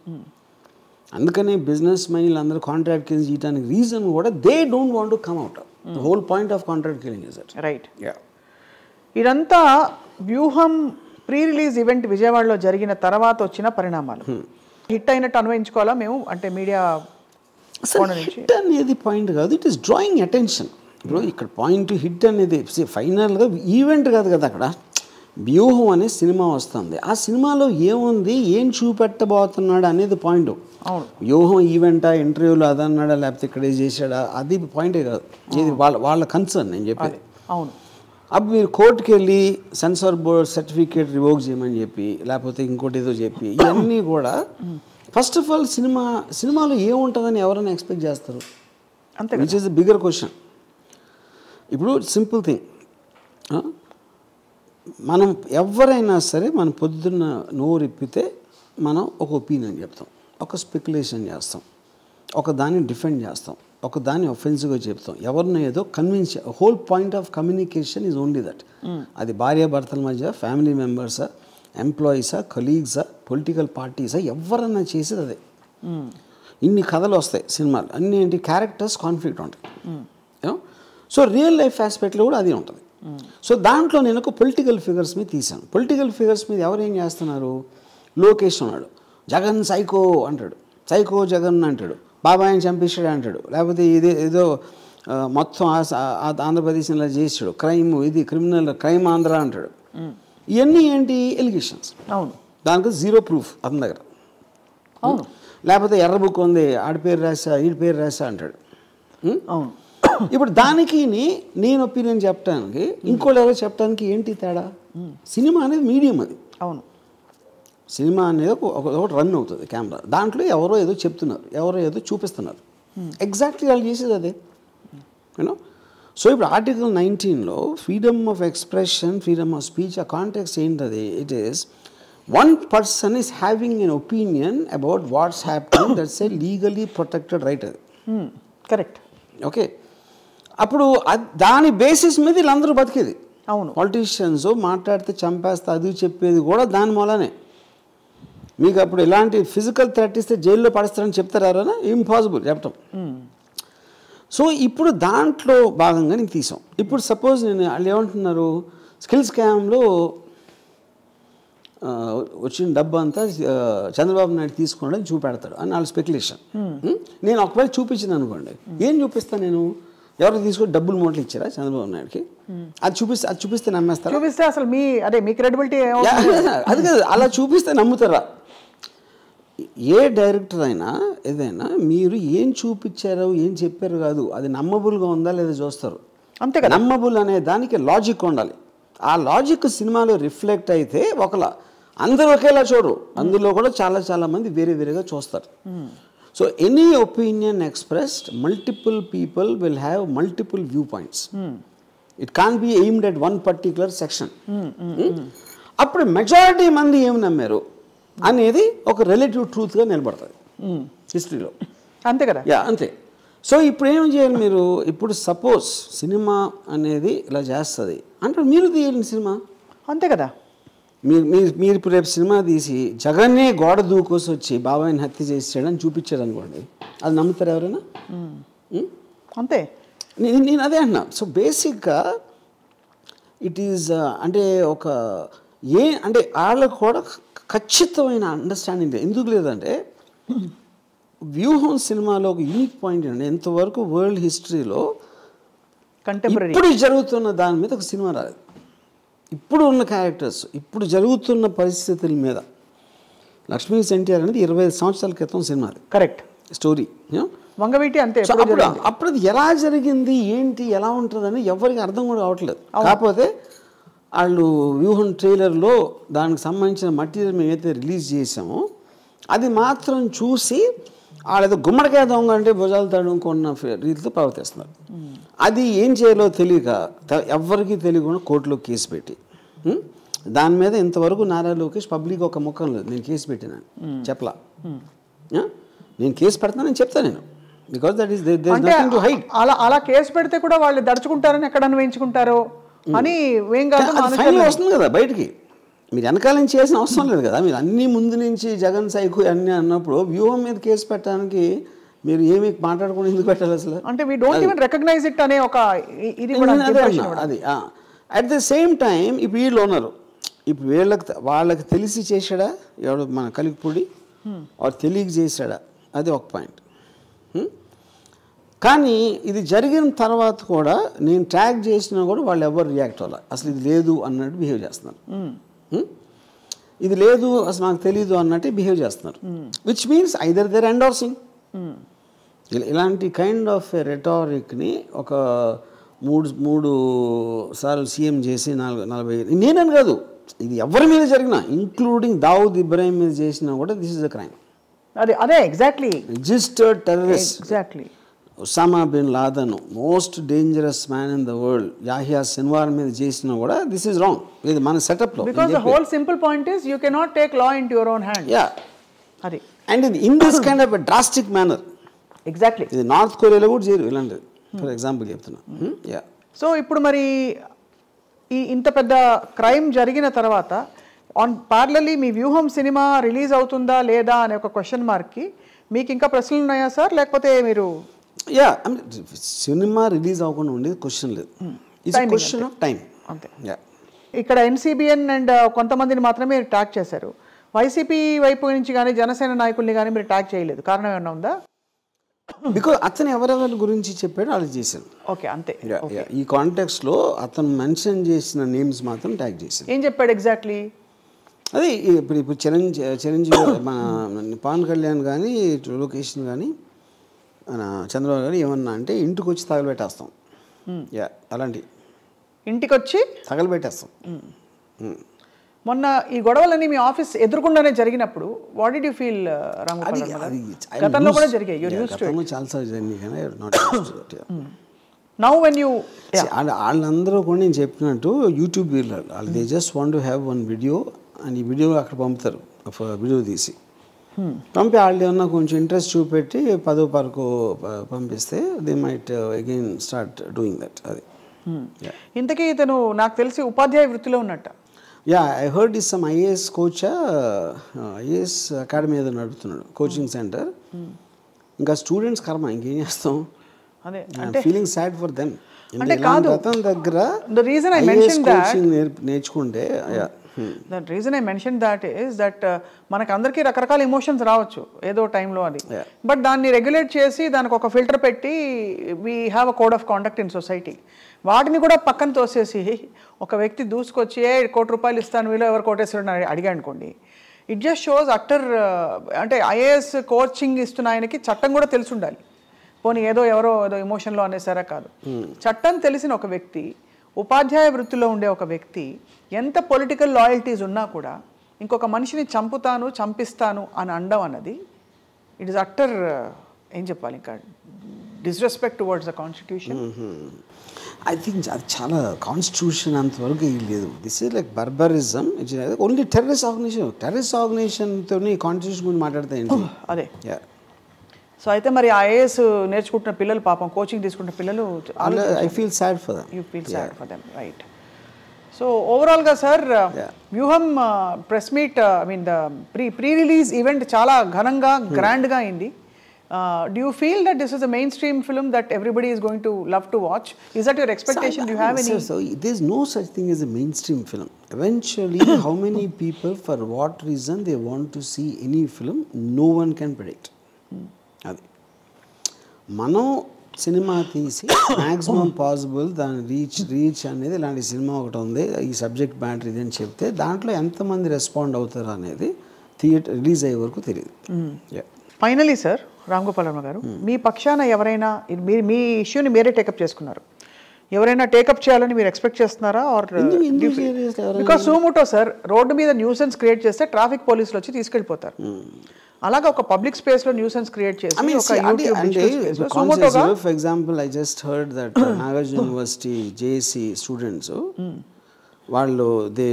అందుకనే బిజినెస్ మైన్లు అందరూ కాంట్రాక్ట్ కిల్లింగ్ చేయడానికి రీజన్ కూడా they don't want to come out. The whole point of contract killing is that. Right. ఇదంతా వ్యూహం ప్రీ రిలీజ్ ఈవెంట్ విజయవాడలో జరిగిన తర్వాత వచ్చిన పరిణామాలు. హిట్ అయినట్టు అన్వయించుకోవాలా మేము అంటే మీడియా హిట్ అనేది పాయింట్ కాదు, ఇట్ ఈస్ డ్రాయింగ్ అటెన్షన్. ఇప్పుడు ఇక్కడ పాయింట్ హిట్ అనేది ఫైనల్గా ఈవెంట్ కాదు కదా, అక్కడ వ్యూహం అనే సినిమా వస్తుంది. ఆ సినిమాలో ఏముంది, ఏం చూపెట్టబోతున్నాడు అనేది పాయింట్. వ్యూహం ఈవెంటా, ఇంటర్వ్యూలో అదన్నాడా, లేకపోతే ఇక్కడ చేశాడా, అది పాయింటే కాదు. ఇది వాళ్ళ కన్సర్న్ నేను చెప్పేది. అవును. అప్పుడు మీరు కోర్టుకి వెళ్ళి సెన్సార్ బోర్డ్ సర్టిఫికేట్ రివోక్ చేయమని చెప్పి, లేకపోతే ఇంకోటి ఏదో చెప్పి, ఇవన్నీ కూడా ఫస్ట్ ఆఫ్ ఆల్ సినిమాలో ఏముంటుందని ఎవరైనా ఎక్స్పెక్ట్ చేస్తారు? అంతే, which is the bigger question. ఇప్పుడు సింపుల్ థింగ్, మనం ఎవరైనా సరే మనం పొద్దున్న నోరిప్పితే మనం ఒక ఒపీనియన్ చెప్తాం, ఒక స్పెక్యులేషన్ చేస్తాం, ఒక దాన్ని డిఫెండ్ చేస్తాం, ఒక దాన్ని ఒఫెన్సివ్గా చెప్తాం, ఎవరినో ఏదో convince. Whole point of communication is only that. అది భార్యాభర్తల మధ్య, ఫ్యామిలీ మెంబర్సా, ఎంప్లాయీసా, కొలీగ్సా, పొలిటికల్ పార్టీసా, ఎవరన్నా చేసేది అదే. ఇన్ని కథలు వస్తాయి సినిమాలు, అన్ని ఏంటి క్యారెక్టర్స్ కాన్ఫ్లిక్ట్ ఉంటాయి. సో రియల్ లైఫ్ ఆస్పెక్ట్లో కూడా అది ఉంటుంది. సో దాంట్లో నేను ఒక పొలిటికల్ ఫిగర్స్ మీద తీశాను. పొలిటికల్ ఫిగర్స్ మీద ఎవరు ఏం చేస్తున్నారు, లోకేష్ ఉన్నాడు, జగన్ సైకో అంటాడు, సైకో జగన్ అంటాడు, బాబాయిని చంపేశాడు అంటాడు, లేకపోతే ఏదో మొత్తం ఆంధ్రప్రదేశ్ ఇలా చేసాడు, క్రైమ్ ఇది క్రిమినల్ క్రైమ్ ఆంధ్ర అంటాడు. ఇవన్నీ ఏంటి ఎలిగేషన్స్. అవును. దానికి జీరో ప్రూఫ్ అతని దగ్గర. అవును. లేకపోతే ఎర్ర బుక్ ఉంది, ఆడి పేరు రాసా, ఈడి పేరు రాసా అంటాడు. అవును. ఇప్పుడు దానికి నేను ఒపీనియన్ చెప్పడానికి ఇంకోటి ఎవరో చెప్పడానికి ఏంటి తేడా? సినిమా అనేది మీడియం అది. అవును. సినిమా అనేది ఒకటి రన్ అవుతుంది కెమెరా, దాంట్లో ఎవరో ఏదో చెప్తున్నారు, ఎవరో ఏదో చూపిస్తున్నారు. ఎగ్జాక్ట్లీ వాళ్ళు చేసేది అదే. యూనో. సో ఇప్పుడు ఆర్టికల్ 19లో freedom of expression, freedom of speech, ఆ కాంటెక్స్ట్ ఏంటది? It is one person is having an opinion about what's happening, that's a legally protected right అది. కరెక్ట్. ఓకే. అప్పుడు దాని బేసిస్ మీద వీళ్ళందరూ బతికేది. అవును. పాలిటీషియన్స్ మాట్లాడితే చంపేస్తా అది చెప్పేది కూడా దాని మూలనే. మీకు అప్పుడు ఇలాంటి ఫిజికల్ థ్రెట్ ఇస్తే జైల్లో పడేస్తారని చెప్తారా? ఇంపాసిబుల్ చెప్పటం. సో ఇప్పుడు దాంట్లో భాగంగా నేను తీసాం. ఇప్పుడు సపోజ్ నేను వాళ్ళు ఏమంటున్నారు, స్కిల్ స్కామ్లో వచ్చిన డబ్బు అంతా చంద్రబాబు నాయుడు తీసుకున్నాడు అని చూపెడతాడు అని వాళ్ళ స్పెక్యులేషన్. నేను ఒకవేళ చూపించింది అనుకోండి, ఏం చూపిస్తాను నేను, ఎవరికి తీసుకొని డబ్బులు మూటలు ఇచ్చారా చంద్రబాబు నాయుడుకి, అది చూపిస్తే నమ్మేస్తారా? చూపిస్తే అసలు మీ క్రెడిబిలిటీ అది కాదు, అలా చూపిస్తే నమ్ముతారా? ఏ డైరెక్టర్ అయినా ఏదైనా మీరు ఏం చూపించారో ఏం చెప్పారు కాదు, అది నమ్మబుల్గా ఉందా లేదా చూస్తారు. అంతే కదా. నమ్మబుల్ అనే దానికి లాజిక్ ఉండాలి. ఆ లాజిక్ సినిమాలో రిఫ్లెక్ట్ అయితే ఒకలా, అందరూ ఒకేలా చూడరు, అందులో కూడా చాలా మంది వేరే వేరేగా చూస్తారు. So any opinion expressed, multiple people will have multiple view points. It can be aimed at one particular section. అప్పుడు మెజారిటీ మంది ఏమి నమ్మారు అనేది ఒక రిలేటివ్ ట్రూత్గా నిలబడుతుంది హిస్టరీలో. అంతే కదా. అంతే. సో ఇప్పుడు ఏం చేయాలి మీరు, ఇప్పుడు సపోజ్ సినిమా అనేది ఇలా చేస్తుంది అంటే మీరు తీయండి సినిమా. అంతే కదా. మీరు ఇప్పుడు రేపు సినిమా తీసి జగన్నే గోడ దూకోసి వచ్చి బాబాయిని హత్య చేసాడని చూపించాడు అనుకోండి, అది నమ్ముతారు ఎవరైనా? అంతే. నేను అదే అంటున్నా. సో బేసిక్గా ఇట్ ఈజ్ అంటే ఒక అంటే వాళ్ళకు కూడా ఖచ్చితమైన అండర్స్టాండింగ్ ఎందుకు లేదంటే, వ్యూహం సినిమాలో ఒక యూనిక్ పాయింట్ అండి, ఎంతవరకు వరల్డ్ హిస్టరీలో కంటెంపరీ ఇప్పుడు జరుగుతున్న దాని మీద ఒక సినిమా రాలేదు. ఇప్పుడు ఉన్న క్యారెక్టర్స్, ఇప్పుడు జరుగుతున్న పరిస్థితుల మీద. లక్ష్మీ ఎన్టీఆర్ అనేది 25 సంవత్సరాల క్రితం సినిమా, కరెక్ట్ స్టోరీ. వంగవీటి అంతే. అప్పుడు అది ఎలా జరిగింది ఏంటి ఎలా ఉంటుందని ఎవరికి అర్థం కూడా కావట్లేదు. కాకపోతే వాళ్ళు వ్యూహం ట్రైలర్లో దానికి సంబంధించిన మెటీరియల్ మేము ఏదైతే రిలీజ్ చేసామో అది మాత్రం చూసి వాళ్ళేదో గుమ్మడికాయ దొంగ అంటే భుజాలు తడుముకున్న రీతితో ప్రవర్తిస్తున్నారు. అది ఏం చేయాలో తెలియక ఎవరికి తెలియకుండా కోర్టులో కేసు పెట్టి, దాని మీద ఇంతవరకు నారా లోకేష్ పబ్లిక్ ఒక ముఖం లేదు, నేను కేసు పెట్టినాను చెప్పలా. నేను కేసు పెడతానని చెప్తాను నేను, because that is there is nothing to hide. అలా కేసు పెడితే కూడా వాళ్ళు దడుచుకుంటారని ఎక్కడ అన్వయించుకుంటారో అని ఏం కాదు, ఫైనల్ వస్తుంది కదా బయటికి. మీరు వెనకాల నుంచి చేసిన అవసరం లేదు కదా. మీరు అన్ని ముందు నుంచి జగన్ సైకు అన్నీ అన్నప్పుడు వ్యూహం మీద కేసు పెట్టడానికి మీరు ఏమి మాట్లాడుకుని ఎందుకు పెట్టాలి అసలు? అంటే we don't even recognise it అనే ఒక ఇది కూడా అది. అట్ ద సేమ్ టైం ఇప్పుడు వీళ్ళు ఉన్నారు, ఇప్పుడు వాళ్ళకి తెలిసి చేశాడా ఎవడు మన కలిగిపూడి, వాడు తెలియక చేశాడా, అది ఒక పాయింట్. కానీ ఇది జరిగిన తర్వాత కూడా నేను ట్యాగ్ చేసినా కూడా వాళ్ళు ఎవరు రియాక్ట్ అవ్వాలి, అసలు ఇది లేదు అన్నట్టు బిహేవ్ చేస్తున్నారు. ఇది లేదు అసలు నాకు తెలీదు అన్నట్టు బిహేవ్ చేస్తున్నారు. Which means either they're endorsing. ఇలాంటి కైండ్ ఆఫ్ రెటారిక్ని ఒక మూడు సార్లు సీఎం చేసి 40 నేనని కాదు, ఇది ఎవరి మీద జరిగినా ఇంక్లూడింగ్ దావుద్ ఇబ్రాహిం మీద చేసినా కూడా దిస్ ఇస్ అ క్రైమ్. అదే exactly registered terrorist. Exactly. Osama bin Laden, most dangerous man in the world, Yahya Sinwar మీద చేసినా కూడా దిస్ ఈజ్ రాంగ్. ఇది మన సెటప్లో. Because the whole simple point is you cannot take law into your own hand. అది. And in this kind of drastic manner. Exactly. ఇది North కొరియాలో కూడా చేయరు ఇలాంటిది, ఫర్ ఎగ్జాంపుల్ చెప్తున్నా. సో ఇప్పుడు మరి ఇంత పెద్ద క్రైమ్ జరిగిన తర్వాత పార్లర్లీ మీ వ్యూహం సినిమా రిలీజ్ అవుతుందా లేదా అనే ఒక క్వశ్చన్ మార్క్కి మీకు ఇంకా ప్రశ్నలు ఉన్నాయా సార్, లేకపోతే మీరు? సినిమా రిలీజ్ అవ్వకుండా ఉండేది క్వశ్చన్ లేదు, ఇట్స్ క్వశ్చన్ ఆఫ్ టైం. అంతే. ఇక్కడ ఎన్సీబీఎన్ అండ్ కొంతమందిని మాత్రమే ట్యాగ్ చేశారు, వైసీపీ వైపు నుంచి కానీ జనసేన నాయకుల్ని కానీ మీరు ట్యాగ్ చేయలేదు, కారణం ఏమన్నా ఉందా? బికాజ్ అతను ఎవరెవరి గురించి చెప్పాడో వాళ్ళు చేశాను. ఓకే, అంతే. ఈ కాంటెక్స్లో అతను మెన్షన్ చేసిన నేమ్స్ మాత్రం ట్యాగ్ చేశాను. ఏం చెప్పాడు ఎగ్జాక్ట్లీ? అది ఇప్పుడు చిరంజీవి మన పవన్ కళ్యాణ్ కానీ లొకేషన్ కానీ మన చంద్రబాబు గారు ఏమన్నా అంటే ఇంటికి వచ్చి తగలబెట్టేస్తాం. అలాంటి ఇంటికి వచ్చి తగలబెట్టేస్తాం. మొన్న ఈ గొడవలన్నీ మీ ఆఫీస్ ఎదురుకుండానే జరిగినప్పుడు what did you feel Ramgopal? గతంలో కూడా జరిగాయి, యు యూజ్డ్ టు ఇట్. చాలాసార్లు జరిగింది కానీ not used to it. Now when you వాళ్ళందరూ కూడా నేను చెప్పినట్టు యూట్యూబ్ వాళ్ళు they just want to have one video and ఈ వీడియో అక్కడ పంపుతారు, వీడియో తీసి పంపి వాళ్ళు ఏమన్నా కొంచెం ఇంట్రెస్ట్ చూపెట్టి 10 వరకు పంపిస్తే they might again start doing that. అది. ఇంతకీ ఇతను నాకు తెలిసి ఉపాధ్యాయ వృత్తిలో ఉన్నట్ట. I heard is some IAS coach, IAS academy ఏదో నడుపుతున్నాడు, కోచింగ్ సెంటర్. ఇంకా స్టూడెంట్స్ కర్మ ఇంకేం చేస్తాం, అదే ఫీలింగ్ సాడ్ ఫర్ దెమ్. అంటే కాదు, అతని దగ్గర the reason I mentioned that నేర్చుకుంటే the reason I mentioned that is that మనకు అందరికీ రకరకాల ఎమోషన్స్ రావచ్చు ఏదో టైంలో అది, బట్ దాన్ని రెగ్యులేట్ చేసి దానికి ఒక ఫిల్టర్ పెట్టి we have a code of conduct in society. వాటిని కూడా పక్కన తోసేసి ఒక వ్యక్తి దూసుకొచ్చి ₹1,00,00,000 ఇస్తాను వీళ్ళు ఎవరు కోటేశ్వరుడు అని అడిగా అనుకోండి, ఇట్ జస్ట్ షోస్ అట్టర్ అంటే ఐఏఎస్ కోచింగ్ ఇస్తున్న ఆయనకి చట్టం కూడా తెలిసి ఉండాలి. పోనీ ఏదో ఎమోషన్లో అనేసారా కాదు, చట్టం తెలిసిన ఒక వ్యక్తి, ఉపాధ్యాయ వృత్తిలో ఉండే ఒక వ్యక్తి ఎంత పొలిటికల్ లాయల్టీస్ ఉన్నా కూడా ఇంకొక మనిషిని చంపుతాను చంపిస్తాను అని అనడం అన్నది ఇట్ ఈస్ అట్టర్ ఏం చెప్పాలి ఇంకా disrespect towards the constitution. I think అది చాలా కాన్స్టిట్యూషన్ అంతవరకు లేదు. This is like barbarism. Only terrorist ఆర్గనైజేషన్తో కాన్స్టిట్యూషన్ గురించి మాట్లాడితే ఏంటి అదే. సో అయితే మరి ఐఏఎస్ నేర్చుకుంటున్న పిల్లలు పాపం కోచింగ్ తీసుకుంటున్న పిల్లలు I feel sad for them. You feel sad for them, right. So ఓవరాల్గా సార్ వ్యూహం press meet I mean the pre release event చాలా ఘనంగా గ్రాండ్గా అయింది. Do you feel that this is a mainstream film that everybody is going to love to watch? Is that your expectation? Do you have any? So there's no such thing as a mainstream film. Eventually, how many people, for what reason they want to see any film, no one can predict. అది మనం cinema తీసి maximum possible దాని reach అనేది ఇలాంటి cinema ఒకటి ఉంది, ఈ subject matter ఇది అని చెప్తే దాంట్లో ఎంతమంది రెస్పాండ్ అవుతారు అనేది థియేటర్ రిలీజ్ అయ్యే వరకు తెలియదు. ఫైనలీ సార్ రామ్ గోపాల్ వర్మ గారు, మీ పక్షాన ఎవరైనా మీ ఇష్యూని మీరే టేకప్ చేసుకున్నారు, ఎవరైనా టేకప్ చేయాలని మీరు ఎక్స్పెక్ట్ చేస్తున్నారా? Or because Zomato sir road మీద న్యూసెన్స్ క్రియేట్ చేస్తే ట్రాఫిక్ పోలీసులు వచ్చి తీసుకెళ్ళిపోతారు. అలాగా ఒక పబ్లిక్ స్పేస్ లో న్యూసెన్స్ క్రియేట్ చేసి for example I just heard that Nagarjuna University JAC students వాళ్ళు they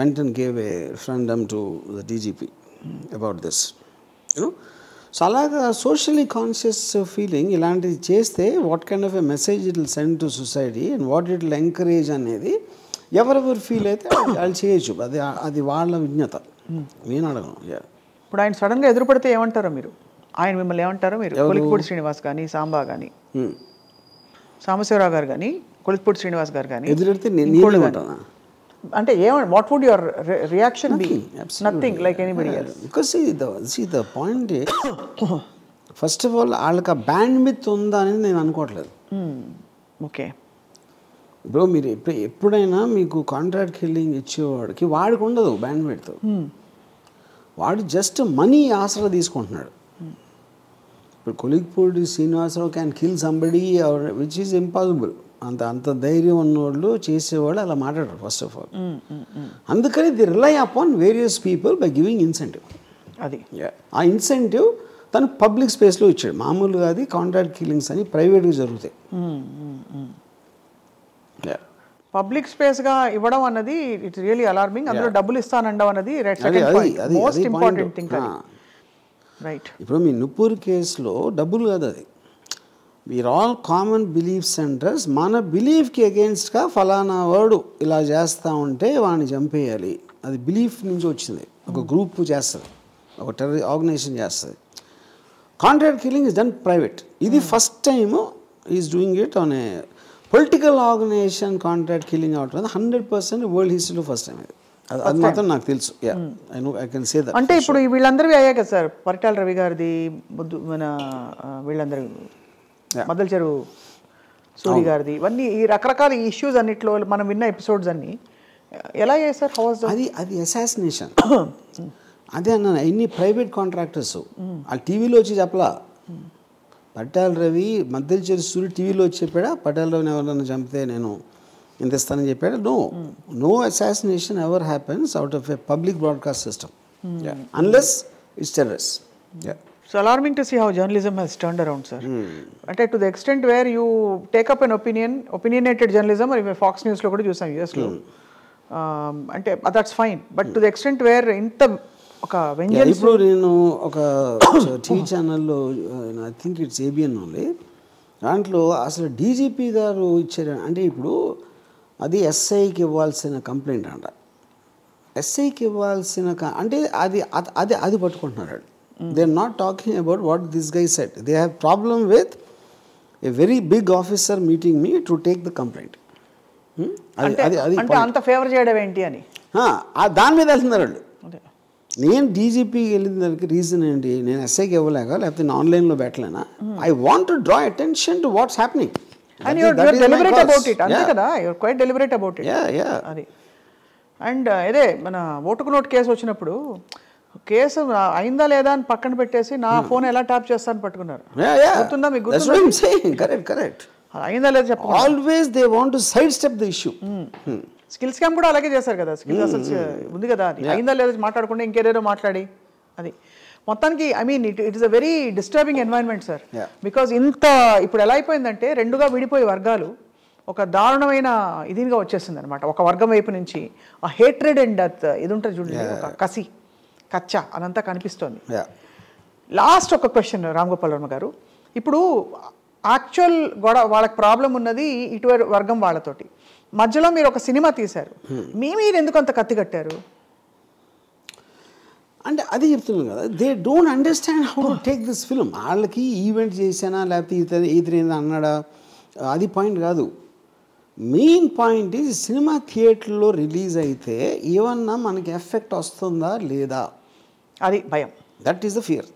went and gave a referendum to the DGP about this you know. So అలాగా సోషల్లీ కాన్షియస్ ఫీలింగ్ ఇలాంటివి చేస్తే what kind of a message it will send to society and what it will encourage అనేది ఎవరెవరు feel అయితే వాళ్ళు చేయొచ్చు. అది వాళ్ళ విజ్ఞత, నేను అడగను. ఇప్పుడు ఆయన సడన్గా ఎదురుపడితే ఏమంటారో మీరు, ఆయన మిమ్మల్ని ఏమంటారో మీరు, కొలిక్పూడి శ్రీనివాస్ కానీ సాంబా కానీ సాంబశివరావు గారు కానీ కొలిక్పూడి శ్రీనివాస్ గారు కానీ ఎదురెడితే అంటే what would your reaction be? Nothing like anybody else. Because see the point is first of all వాళ్ళకి ఆ బ్యాండ్ విత్ ఉందా అనేది నేను అనుకోవట్లేదు. ఓకే, బ్రో మీరు ఎప్పుడైనా మీకు కాంట్రాక్ట్ కిల్లింగ్ ఇచ్చేవాడికి వాడికి ఉండదు బ్యాండ్ విత్, వాడు జస్ట్ మనీ ఆసరా తీసుకుంటున్నాడు. ఇప్పుడు Kolikapudi Srinivasarao can kill somebody which is impossible. అంత ధైర్యం ఉన్నవాళ్ళు చేసేవాళ్ళు అలా మాట్లాడరు ఫస్ట్ ఆఫ్ ఆల్. అందుకని they rely upon various people by giving incentive. అది ఆ ఇన్సెంటివ్ తను పబ్లిక్ స్పేస్లో ఇచ్చాడు. మామూలుగా అది కాంట్రాక్ట్ కిల్లింగ్స్ అని ప్రైవేట్గా జరుగుతాయి. పబ్లిక్ స్పేస్ గా ఇవ్వడం అన్నది ఇట్స్ రియల్లీ అలార్మింగ్. అందులో డబ్బులు ఇస్తానండం అన్నది మోస్ట్ ఇంపార్టెంట్ థింగ్. రైట్. ఇప్పుడు మీ నుపూర్ కేసులో డబ్బులు కాదు, అది we're all common belief centres. మన బిలీఫ్కి అగేన్స్ట్గా ఫలానా వాడు ఇలా చేస్తూ ఉంటే వాడిని చంపేయాలి, అది బిలీఫ్ నుంచి వచ్చింది. ఒక గ్రూప్ చేస్తుంది, ఒక టెర్రర్ ఆర్గనైజేషన్ చేస్తుంది. Contract killing is done private. ఇది first time is doing it on a political organisation. Contract killing అవటం 100% వరల్డ్ హిస్టరీలో ఫస్ట్ టైం. అది మాత్రం నాకు తెలుసు. I can say that. అంటే ఇప్పుడు వీళ్ళందరివి అయ్యాయి కదా సార్, పరిటాల రవి గారిది, మన వీళ్ళందరూ మద్దల చెరువు సూరి గారిది, ఇవన్నీ ఈ రకరకాల ఇష్యూస్ అన్నిట్లో మనం విన్న ఎపిసోడ్స్ అన్ని ఎలా చేస్తారు? అది అసాసినేషన్. అదే అన్నాను, ఎన్ని ప్రైవేట్ కాంట్రాక్టర్స్ వాళ్ళు టీవీలో వచ్చి చెప్పలా. పట్టాల రవి మద్దెల చెరు సూరి టీవీలో వచ్చి చెప్పాడా పట్టాల రవిని ఎవరైనా చంపితే నేను ఇంత ఇస్తానని చెప్పాడా? No assassination ever happens out of a public broadcast system unless it's terrorist. So alarming to see how journalism has turned around, sir. అంటే to the extent where you take up an opinionated journalism, or even Fox News లో కూడా చూసాం US లో, అంటే that's fine, but to the extent where ఇంత ఒక vengeance. ఇప్పుడు నేను ఒక టీవీ ఛానల్లో I think it's ABN only, దాంట్లో అసలు డీజీపీ గారు ఇచ్చారు. అంటే ఇప్పుడు అది ఎస్ఐకి ఇవ్వాల్సిన కంప్లైంట్ అంట. ఎస్ఐకి ఇవ్వాల్సిన అంటే అది పట్టుకుంటున్నాడు. They are not talking about what this guy said. They have problem with a very big officer meeting me to take the complaint. అంటే అంత ఫేవర్ చేయడం ఏంటి అని దాని మీద వెళ్తున్నారు వాళ్ళు. నేను డీజీపీకి వెళ్ళిన దానికి రీజన్ ఏంటి, నేను ఎస్ఐకి ఇవ్వలేక లేకపోతే నేను ఆన్లైన్లో పెట్టలేనా? I want to draw attention to what's happening. And you're deliberate about it. అంతే కదా, you're quite deliberate about it. అది. అండ్ అదే మన ఓటుకు నోటు కేసు వచ్చినప్పుడు కేసు అయిందా లేదా అని పక్కన పెట్టేసి నా ఫోన్ ఎలా ట్యాప్ చేస్తాను పట్టుకున్నారు. గుర్తుందా మీకు? కరెక్ట్. అయిందా లేదా చెప్పండి. Always they want to side step the issue. Skill scam కూడా అలాగే చేశారు కదా. స్కిల్ అసలు ఉంది కదా, అది అయిందా లేదా మాట్లాడకుండా ఇంకేదేదో మాట్లాడి అది మొత్తానికి I mean it is a very disturbing environment sir. Because ఇంత ఇప్పుడు ఎలా అయిపోయిందంటే రెండుగా విడిపోయే వర్గాలు ఒక దారుణమైన ఇదిగా వచ్చేసింది అనమాట. ఒక వర్గం వైపు నుంచి ఆ హేట్రెడ్ అండ్ ఇది ఉంటుంది చూడండి, ఒక కసి కచ్చా అదంతా కనిపిస్తోంది. లాస్ట్ ఒక క్వశ్చన్ రామ్ గోపాల్ వర్మ గారు, ఇప్పుడు యాక్చువల్ గొడవ వాళ్ళకి ప్రాబ్లం ఉన్నది ఇటు వర్గం వాళ్ళతోటి, మధ్యలో మీరు ఒక సినిమా తీశారు, మీరు ఎందుకు అంత కత్తి కట్టారు అంటే అది చెప్తున్నాను కదా, they don't understand how to take this film. వాళ్ళకి ఈవెంట్ చేశానా లేకపోతే ఇతను అన్నాడా అది పాయింట్ కాదు. మెయిన్ పాయింట్ ఈజ్ సినిమా థియేటర్లో రిలీజ్ అయితే ఏమన్నా మనకి ఎఫెక్ట్ వస్తుందా లేదా, అది భయం. That is the fear.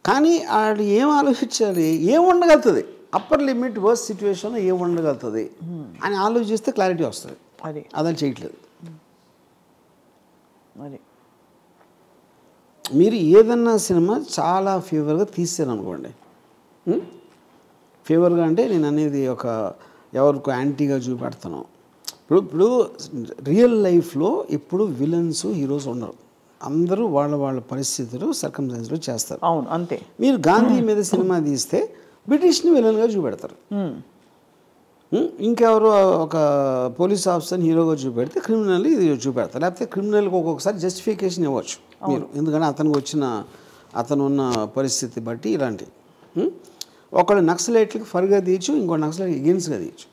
కానీ వాళ్ళు ఏం ఆలోచించాలి, ఏం ఉండగలుగుతుంది, అప్పర్ లిమిట్ వర్స్ట్ సిచ్యువేషన్లో ఏం ఉండగలుగుతుంది అని ఆలోచిస్తే క్లారిటీ వస్తుంది. అదని చేయట్లేదు. అది మీరు ఏదన్నా సినిమా చాలా ఫేవర్గా తీసారనుకోండి, ఫేవర్గా అంటే నేను అనేది ఒక ఎవరికి యాంటీగా చూపెడతాను. ఇప్పుడు రియల్ లైఫ్లో ఇప్పుడు విలన్స్ హీరోస్ ఉండరు, అందరూ వాళ్ళ పరిస్థితులు సర్కమ్స్టాన్స్లో చేస్తారు. అవును, అంతే. మీరు గాంధీ మీద సినిమా తీస్తే బ్రిటిష్ని విలన్గా చూపెడతారు, ఇంకెవరో ఒక పోలీస్ ఆఫీసర్ని హీరోగా చూపెడితే క్రిమినల్ ఇది చూపెడతారు. లేకపోతే క్రిమినల్కి ఒక్కొక్కసారి జస్టిఫికేషన్ ఇవ్వచ్చు మీరు, ఎందుకంటే అతను ఉన్న పరిస్థితి బట్టి ఇలాంటి. ఒకళ్ళు నక్సలైట్లకి ఫర్గా తీయచ్చు, ఇంకో నక్సలైట్ ఎగెన్స్ట్గా తీయచ్చు.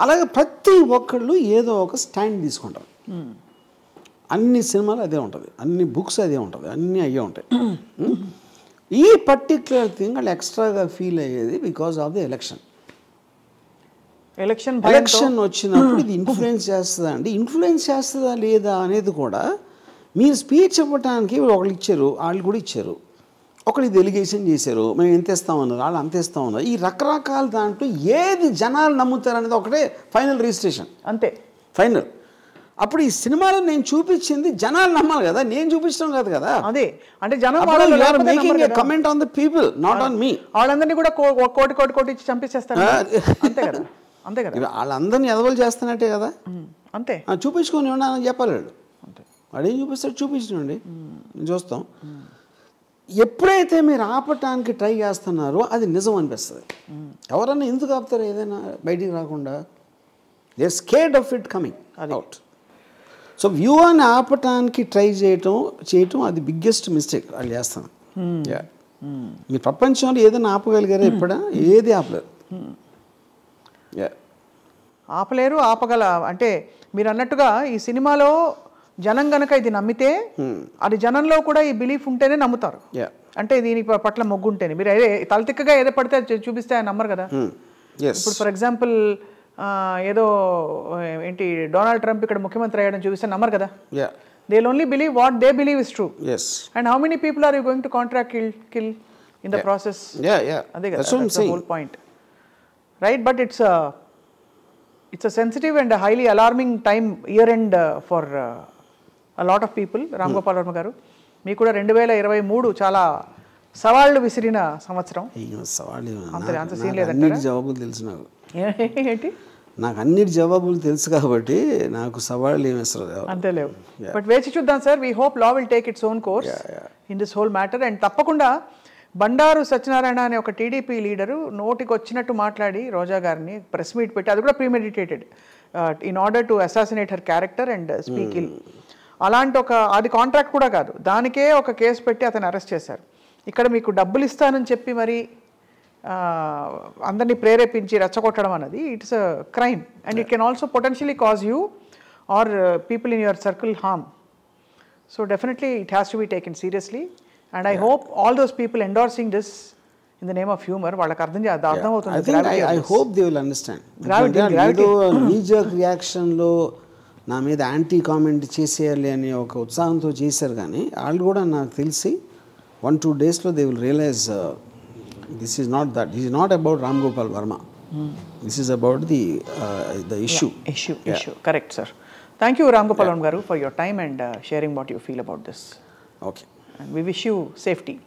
అలాగే ప్రతి ఒక్కళ్ళు ఏదో ఒక స్టాండ్ తీసుకుంటారు. అన్ని సినిమాలు అదే ఉంటుంది, అన్ని బుక్స్ అదే ఉంటుంది, అన్నీ అయ్యే ఉంటాయి. ఈ పర్టిక్యులర్ థింగ్ వాళ్ళు ఎక్స్ట్రాగా ఫీల్ అయ్యేది బికాజ్ ఆఫ్ ది ఎలక్షన్ వచ్చినప్పుడు ఇది ఇన్ఫ్లుయెన్స్ చేస్తుందా అండి, ఇన్ఫ్లుయెన్స్ చేస్తుందా లేదా అనేది కూడా మీరు స్పీచ్ ఇవ్వడానికి ఒకళ్ళు ఇచ్చారు, వాళ్ళు కూడా ఇచ్చారు, ఒకళ్ళు ఇది ఎలిగేషన్ చేశారు, మేము ఎంత ఇస్తామన్నారు, వాళ్ళు అంత ఇస్తామన్నారు. ఈ రకరకాల దాంట్లో ఏది జనాలు నమ్ముతారు అనేది ఒకటే ఫైనల్ రిజిస్ట్రేషన్, అంతే ఫైనల్. అప్పుడు ఈ సినిమాలో నేను చూపించింది జనాలు నమ్మాలి కదా, నేను చూపించడం కాదు కదా. అదే అంటే జనం comment on the people, not on me. వాళ్ళందరినీ కూడా కోటి ఇచ్చి చంపేసేస్తారు, అంతే కదా. అంతే కదా, వాళ్ళందరినీ ఎదవలు చేస్తానంటే కదా, అంతే. చూపించుకొని ఉన్నానని చెప్పాలి వాడు, వాడు ఏం చూపిస్తాడు చూపించండి, నేను చూస్తాం. ఎప్పుడైతే మీరు ఆపటానికి ట్రై చేస్తున్నారో అది నిజం అనిపిస్తుంది. ఎవరన్నా ఎందుకు ఆపుతారు ఏదైనా బయటికి రాకుండా? They are scared of it coming out. So వ్యూవాన్ని ఆపటానికి ట్రై చేయటం అది బిగ్గెస్ట్ మిస్టేక్ వాళ్ళు చేస్తాను. మీ ప్రపంచంలో ఏదైనా ఆపగలిగారా ఎప్పుడా? ఏది ఆపలేరు. ఆపలేరు, ఆపగల అంటే మీరు అన్నట్టుగా ఈ సినిమాలో జనం గనక ఇది నమ్మితే అది జనంలో కూడా ఈ బిలీఫ్ ఉంటేనే నమ్ముతారు. అంటే దీని పట్ల మొగ్గు ఉంటేనే. మీరు తలతిక్కగా ఏదో పడితే చూపిస్తే ఆయన నమ్మరు కదా. ఇప్పుడు ఫర్ ఎగ్జాంపుల్ ఏదో ఏంటి డొనాల్డ్ ట్రంప్ ఇక్కడ ముఖ్యమంత్రి అయ్యాడని చూపిస్తే నమ్మరు కదా. They will only believe what they believe is true. And how many people are you going to contract kill in the process? అదే కదా whole point, right? But it's a sensitive and a highly alarming time, year end for a lot of people. Ram Gopal Varma గారు, మీకు కూడా 2023 చాలా సవాళ్ళు విసిరిన సంవత్సరం. అంత సీన్ లేదంటారా? జవాబులు తెలుసు నాకు. ఏంటి? నాకు అన్నిటి జవాబులు తెలుసు కాబట్టి నాకు సవాళ్ళు ఏమి ఇస్తారు అంతే లేవు. బట్ వేచి చూద్దాం sir. We hope law will take its own course in this whole matter. And తప్పకుండా బండారు సత్యనారాయణ అనే ఒక టీడీపీ లీడరు నోటికి వచ్చినట్టు మాట్లాడి రోజా గారిని ప్రెస్ మీట్ పెట్టి, అది కూడా premeditated in order to assassinate her character and speak ill. అలాంటి అది కాంట్రాక్ట్ కూడా కాదు, దానికే ఒక కేసు పెట్టి అతను అరెస్ట్ చేశారు. ఇక్కడ మీకు డబ్బులు ఇస్తానని చెప్పి మరి అందరినీ ప్రేరేపించి రెచ్చగొట్టడం అన్నది it's a crime and it can also potentially cause you or people in your circle harm. So definitely it has to be taken seriously. And I hope all those people endorsing this in the name of humour వాళ్ళకి అర్థం అవుతుంది. I think I hope they will understand. ఏదో knee-jerk రియాక్షన్లో నా మీద anti comment చేసేయాలి అని ఒక ఉత్సాహంతో చేశారు, కానీ వాళ్ళు కూడా నాకు తెలిసి 1-2 డేస్లో they will realise this is not that, this is not about Ram Gopal Varma, this is about the issue. Correct sir. Thank you Ram Gopal Varma గారు for your time and sharing what you feel about this. Okay, and we wish you safety.